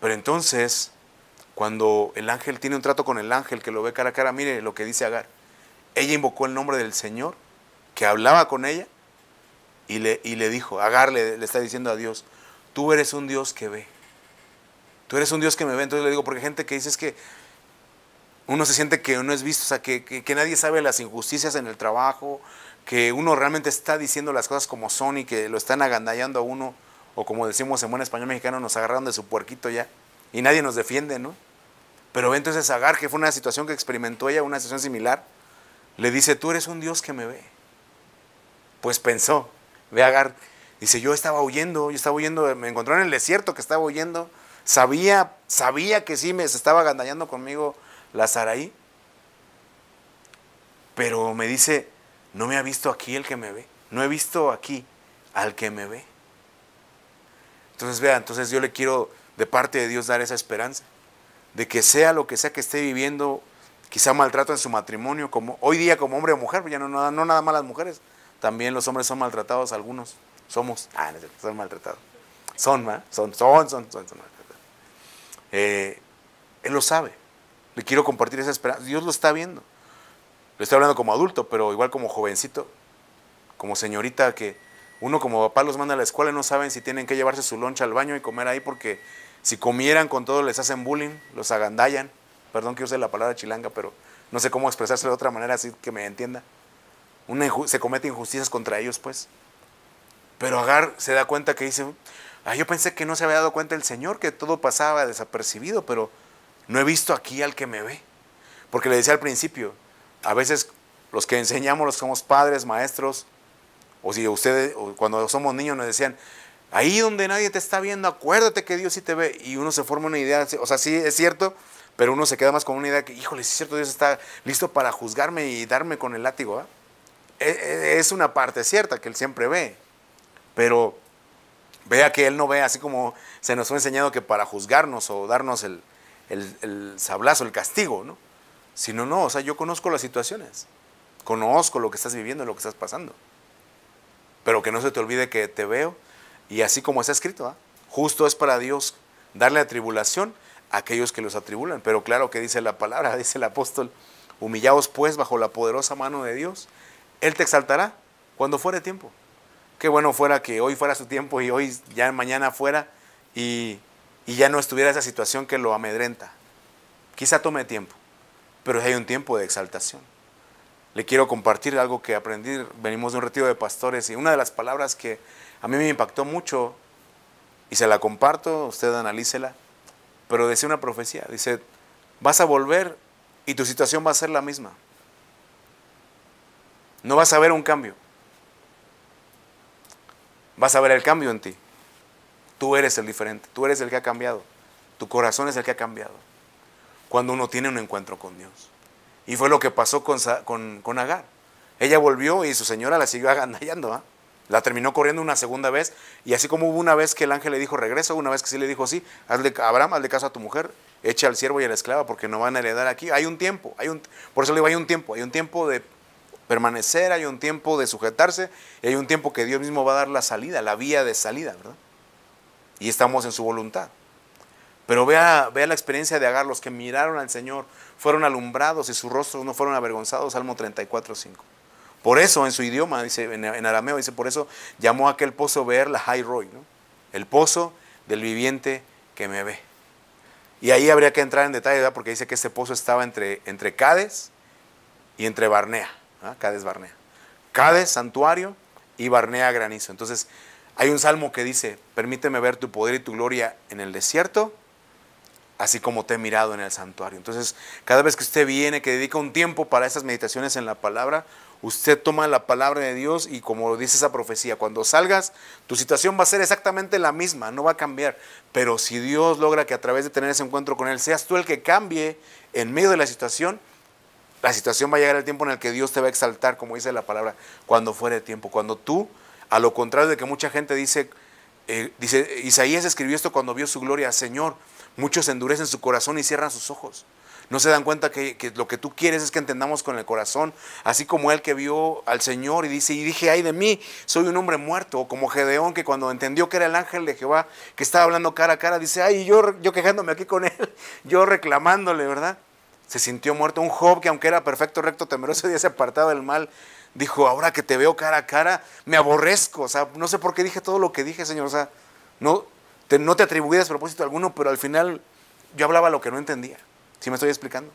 Pero entonces, cuando el ángel tiene un trato con el ángel, que lo ve cara a cara, mire lo que dice Agar. Ella invocó el nombre del Señor, que hablaba con ella, y le dijo, Agar le está diciendo a Dios, tú eres un Dios que ve. Tú eres un Dios que me ve. Entonces le digo, porque hay gente que dice es que uno se siente que no es visto, o sea, que nadie sabe las injusticias en el trabajo, que uno realmente está diciendo las cosas como son y que lo están agandallando a uno, o como decimos en buen español mexicano, nos agarraron de su puerquito ya, y nadie nos defiende, ¿no? Pero entonces Agar, que fue una situación que experimentó ella, una situación similar, le dice, tú eres un Dios que me ve. Pues pensó, ve Agar, dice, yo estaba huyendo, me encontró en el desierto que estaba huyendo, sabía que sí se estaba agandallando conmigo la Sarai, pero me dice, no me ha visto aquí el que me ve, no he visto aquí al que me ve. Entonces vea, entonces yo le quiero de parte de Dios dar esa esperanza, de que sea lo que sea que esté viviendo, quizá maltrato en su matrimonio, como hoy día como hombre o mujer, ya no nada más las mujeres, también los hombres son maltratados, algunos somos, no sé, son maltratados, son maltratados. Él lo sabe, le quiero compartir esa esperanza, Dios lo está viendo, lo estoy hablando como adulto, pero igual como jovencito, como señorita, que uno como papá los manda a la escuela y no saben si tienen que llevarse su loncha al baño y comer ahí, porque si comieran con todo les hacen bullying, los agandallan, perdón que use la palabra chilanga, pero no sé cómo expresarse de otra manera así que me entienda. Se comete injusticias contra ellos, pues. Pero Agar se da cuenta que dice, yo pensé que no se había dado cuenta el Señor, que todo pasaba desapercibido, pero no he visto aquí al que me ve. Porque le decía al principio, a veces los que enseñamos, los que somos padres, maestros, o si ustedes, o cuando somos niños nos decían, ahí donde nadie te está viendo, acuérdate que Dios sí te ve. Y uno se forma una idea, o sea, sí es cierto, pero uno se queda más con una idea que, híjole, sí es cierto, Dios está listo para juzgarme y darme con el látigo, ¿eh? Es una parte cierta que Él siempre ve, pero vea que Él no ve, así como se nos fue enseñado que para juzgarnos o darnos el sablazo, el castigo, ¿no? Sino, no, o sea, yo conozco las situaciones, conozco lo que estás viviendo, lo que estás pasando, pero que no se te olvide que te veo, y así como está escrito, justo es para Dios darle atribulación a aquellos que los atribulan, pero claro que dice la palabra, dice el apóstol, humillaos pues bajo la poderosa mano de Dios, Él te exaltará cuando fuere tiempo. Qué bueno fuera que hoy fuera su tiempo y hoy ya mañana fuera y ya no estuviera esa situación que lo amedrenta. Quizá tome tiempo, pero hay un tiempo de exaltación. Le quiero compartir algo que aprendí, venimos de un retiro de pastores, y una de las palabras que a mí me impactó mucho, y se la comparto, usted analícela, pero decía una profecía, dice, vas a volver y tu situación va a ser la misma. No vas a ver un cambio. Vas a ver el cambio en ti. Tú eres el diferente, tú eres el que ha cambiado. Tu corazón es el que ha cambiado. Cuando uno tiene un encuentro con Dios. Y fue lo que pasó con Agar. Ella volvió y su señora la siguió agandallando, ¿eh? La terminó corriendo una segunda vez. Y así como hubo una vez que el ángel le dijo regreso, una vez que sí le dijo sí, Abraham, hazle caso a tu mujer, echa al siervo y a la esclava porque no van a heredar aquí. Hay un tiempo, por eso le digo, hay un tiempo de permanecer, hay un tiempo de sujetarse y hay un tiempo que Dios mismo va a dar la salida, la vía de salida, ¿verdad? Y estamos en su voluntad. Pero vea la experiencia de Agar, los que miraron al Señor fueron alumbrados y sus rostros no fueron avergonzados, Salmo 34:5. Por eso en su idioma, dice en arameo, dice, por eso llamó a aquel pozo Beer la Hay Roy, ¿no? El pozo del viviente que me ve. Y ahí habría que entrar en detalle, ¿verdad? Porque dice que este pozo estaba entre Cades y entre Barnea, ¿ah? Cades, Barnea. Cades, santuario, y Barnea, granizo. Entonces, hay un salmo que dice, permíteme ver tu poder y tu gloria en el desierto, así como te he mirado en el santuario. Entonces, cada vez que usted viene, que dedica un tiempo para esas meditaciones en la palabra, usted toma la palabra de Dios y como dice esa profecía, cuando salgas, tu situación va a ser exactamente la misma, no va a cambiar. Pero si Dios logra que a través de tener ese encuentro con Él, seas tú el que cambie en medio de la situación va a llegar el tiempo en el que Dios te va a exaltar, como dice la palabra, cuando fuere tiempo. Cuando tú, a lo contrario de que mucha gente dice, Isaías escribió esto cuando vio su gloria, Señor, muchos endurecen su corazón y cierran sus ojos. No se dan cuenta que lo que tú quieres es que entendamos con el corazón, así como él que vio al Señor y dije, ay de mí, soy un hombre muerto. O como Gedeón, que cuando entendió que era el ángel de Jehová, que estaba hablando cara a cara, dice, ay, yo quejándome aquí con él, yo reclamándole, ¿verdad? Se sintió muerto. Un Job que aunque era perfecto, recto, temeroso y ese apartado del mal, dijo, ahora que te veo cara a cara, me aborrezco. O sea, no sé por qué dije todo lo que dije, Señor. O sea, no te atribuí despropósito alguno, pero al final yo hablaba lo que no entendía. ¿Sí me estoy explicando?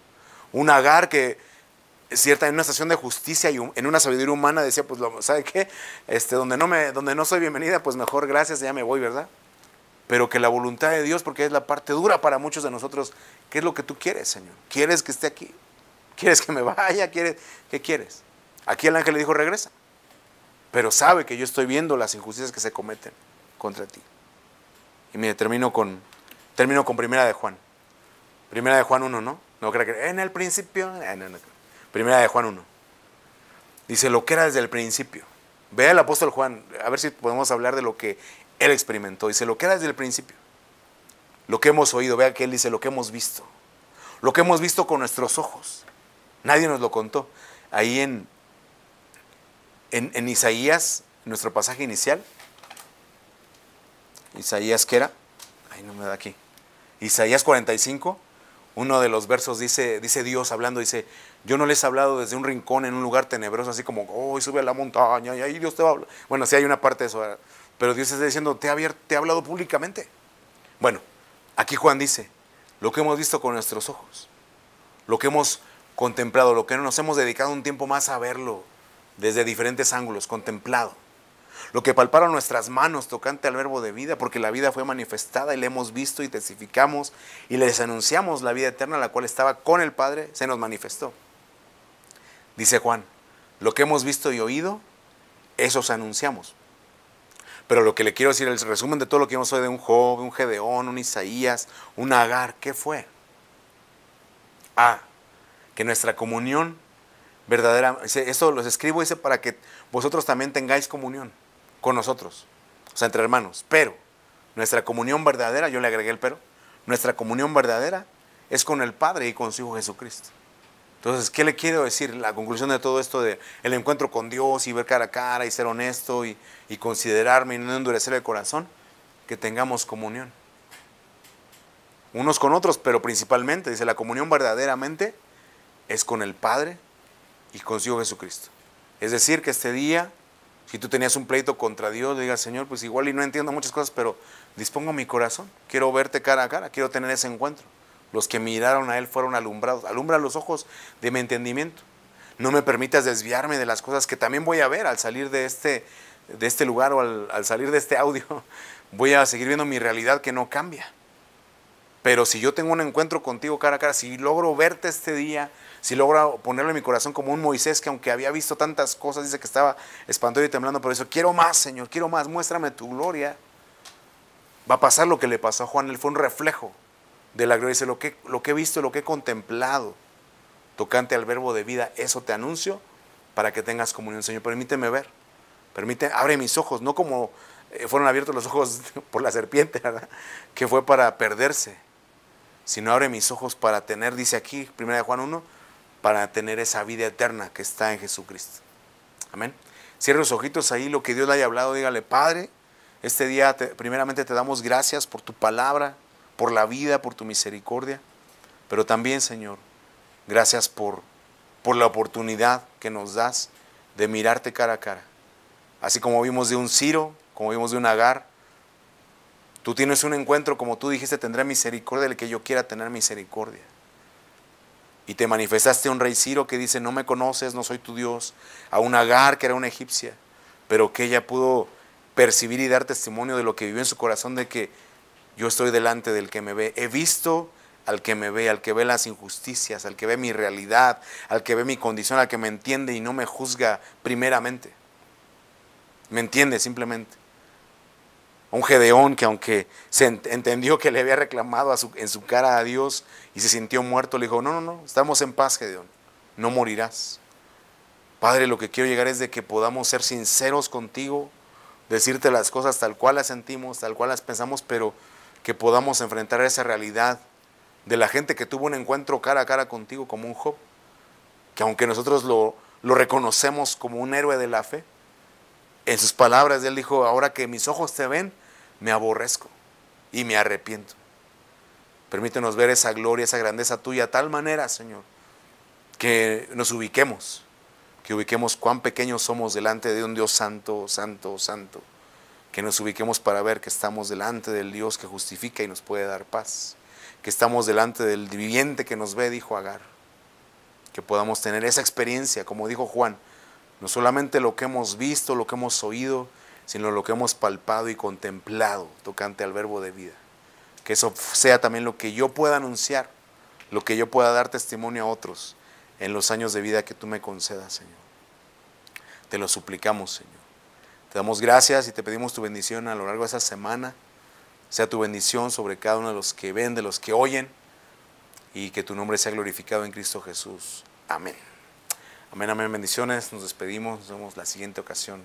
Un Agar que, cierta, en una estación de justicia y en una sabiduría humana decía, pues, ¿sabe qué? Donde no soy bienvenida, pues mejor gracias, ya me voy, ¿verdad? Pero que la voluntad de Dios, porque es la parte dura para muchos de nosotros, ¿qué es lo que tú quieres, Señor? ¿Quieres que esté aquí? ¿Quieres que me vaya? ¿Qué quieres? Aquí el ángel le dijo, regresa. Pero sabe que yo estoy viendo las injusticias que se cometen contra ti. Y mire, termino con Primera de Juan. Primera de Juan 1, ¿no? No creo que en el principio. No. Primera de Juan 1. Dice lo que era desde el principio. Vea el apóstol Juan, a ver si podemos hablar de lo que él experimentó. Dice lo que era desde el principio. Lo que hemos oído, vea que él dice lo que hemos visto. Lo que hemos visto con nuestros ojos. Nadie nos lo contó. Ahí en Isaías, nuestro pasaje inicial. Isaías, ¿qué era? Ay, no me da aquí. Isaías 45. Uno de los versos dice Dios hablando, dice, yo no les he hablado desde un rincón en un lugar tenebroso, así como, sube a la montaña y ahí Dios te va a hablar. Bueno, sí hay una parte de eso, ¿verdad? Pero Dios está diciendo, te ha hablado públicamente. Bueno, aquí Juan dice, lo que hemos visto con nuestros ojos, lo que hemos contemplado, lo que nos hemos dedicado un tiempo más a verlo desde diferentes ángulos, contemplado. Lo que palparon nuestras manos tocante al verbo de vida, porque la vida fue manifestada y la hemos visto y testificamos y les anunciamos la vida eterna, la cual estaba con el Padre, se nos manifestó. Dice Juan, lo que hemos visto y oído, eso os anunciamos. Pero lo que le quiero decir, el resumen de todo lo que hemos oído de un Job, un Gedeón, un Isaías, un Agar, ¿qué fue? Que nuestra comunión verdadera, eso los escribo, dice, para que vosotros también tengáis comunión con nosotros, o sea, entre hermanos. Pero nuestra comunión verdadera, yo le agregué el pero, nuestra comunión verdadera es con el Padre y con su Hijo Jesucristo. Entonces, ¿qué le quiero decir? La conclusión de todo esto de el encuentro con Dios y ver cara a cara y ser honesto y considerarme y no endurecer el corazón, que tengamos comunión unos con otros, pero principalmente, dice, la comunión verdaderamente es con el Padre y con su Hijo Jesucristo. Es decir, que este día, si tú tenías un pleito contra Dios, le digas, Señor, pues igual y no entiendo muchas cosas, pero dispongo mi corazón, quiero verte cara a cara, quiero tener ese encuentro. Los que miraron a Él fueron alumbrados. Alumbra los ojos de mi entendimiento. No me permitas desviarme de las cosas que también voy a ver al salir de este lugar o al salir de este audio. Voy a seguir viendo mi realidad que no cambia. Pero si yo tengo un encuentro contigo cara a cara, si logro verte este día, si logro ponerlo en mi corazón como un Moisés que aunque había visto tantas cosas, dice que estaba espantado y temblando, pero eso, quiero más, Señor, quiero más, muéstrame tu gloria. Va a pasar lo que le pasó a Juan, él fue un reflejo de la gloria. Dice, lo que he visto, lo que he contemplado, tocante al verbo de vida, eso te anuncio para que tengas comunión. Señor, permíteme ver, abre mis ojos, no como fueron abiertos los ojos por la serpiente, ¿verdad? Que fue para perderse, sino abre mis ojos para tener, dice aquí, 1 Juan 1, para tener esa vida eterna que está en Jesucristo. Amén. Cierre los ojitos ahí, lo que Dios le haya hablado, dígale, Padre, este día primeramente te damos gracias por tu palabra, por la vida, por tu misericordia, pero también, Señor, gracias por la oportunidad que nos das de mirarte cara a cara. Así como vimos de un Ciro, como vimos de un Agar, tú tienes un encuentro, como tú dijiste, tendré misericordia del que yo quiera tener misericordia. Y te manifestaste a un rey Ciro que dice, no me conoces, no soy tu Dios. A un Agar que era una egipcia, pero que ella pudo percibir y dar testimonio de lo que vivió en su corazón, de que yo estoy delante del que me ve. He visto al que me ve, al que ve las injusticias, al que ve mi realidad, al que ve mi condición, al que me entiende y no me juzga primeramente. Me entiende simplemente. Un Gedeón que aunque se entendió que le había reclamado en su cara a Dios y se sintió muerto, le dijo, no, estamos en paz, Gedeón, no morirás. Padre, lo que quiero llegar es de que podamos ser sinceros contigo, decirte las cosas tal cual las sentimos, tal cual las pensamos, pero que podamos enfrentar esa realidad de la gente que tuvo un encuentro cara a cara contigo como un Job, que aunque nosotros lo reconocemos como un héroe de la fe, en sus palabras él dijo, ahora que mis ojos te ven, me aborrezco y me arrepiento. Permítenos ver esa gloria, esa grandeza tuya, de tal manera, Señor, que nos ubiquemos, cuán pequeños somos delante de un Dios santo, santo, santo. Que nos ubiquemos para ver que estamos delante del Dios que justifica y nos puede dar paz. Que estamos delante del viviente que nos ve, dijo Agar. Que podamos tener esa experiencia, como dijo Juan, no solamente lo que hemos visto, lo que hemos oído, sino lo que hemos palpado y contemplado tocante al verbo de vida. Que eso sea también lo que yo pueda anunciar, lo que yo pueda dar testimonio a otros en los años de vida que tú me concedas, Señor. Te lo suplicamos, Señor. Te damos gracias y te pedimos tu bendición a lo largo de esa semana. Sea tu bendición sobre cada uno de los que ven, de los que oyen, y que tu nombre sea glorificado en Cristo Jesús. Amén. Amén, amén. Bendiciones. Nos despedimos. Nos vemos la siguiente ocasión.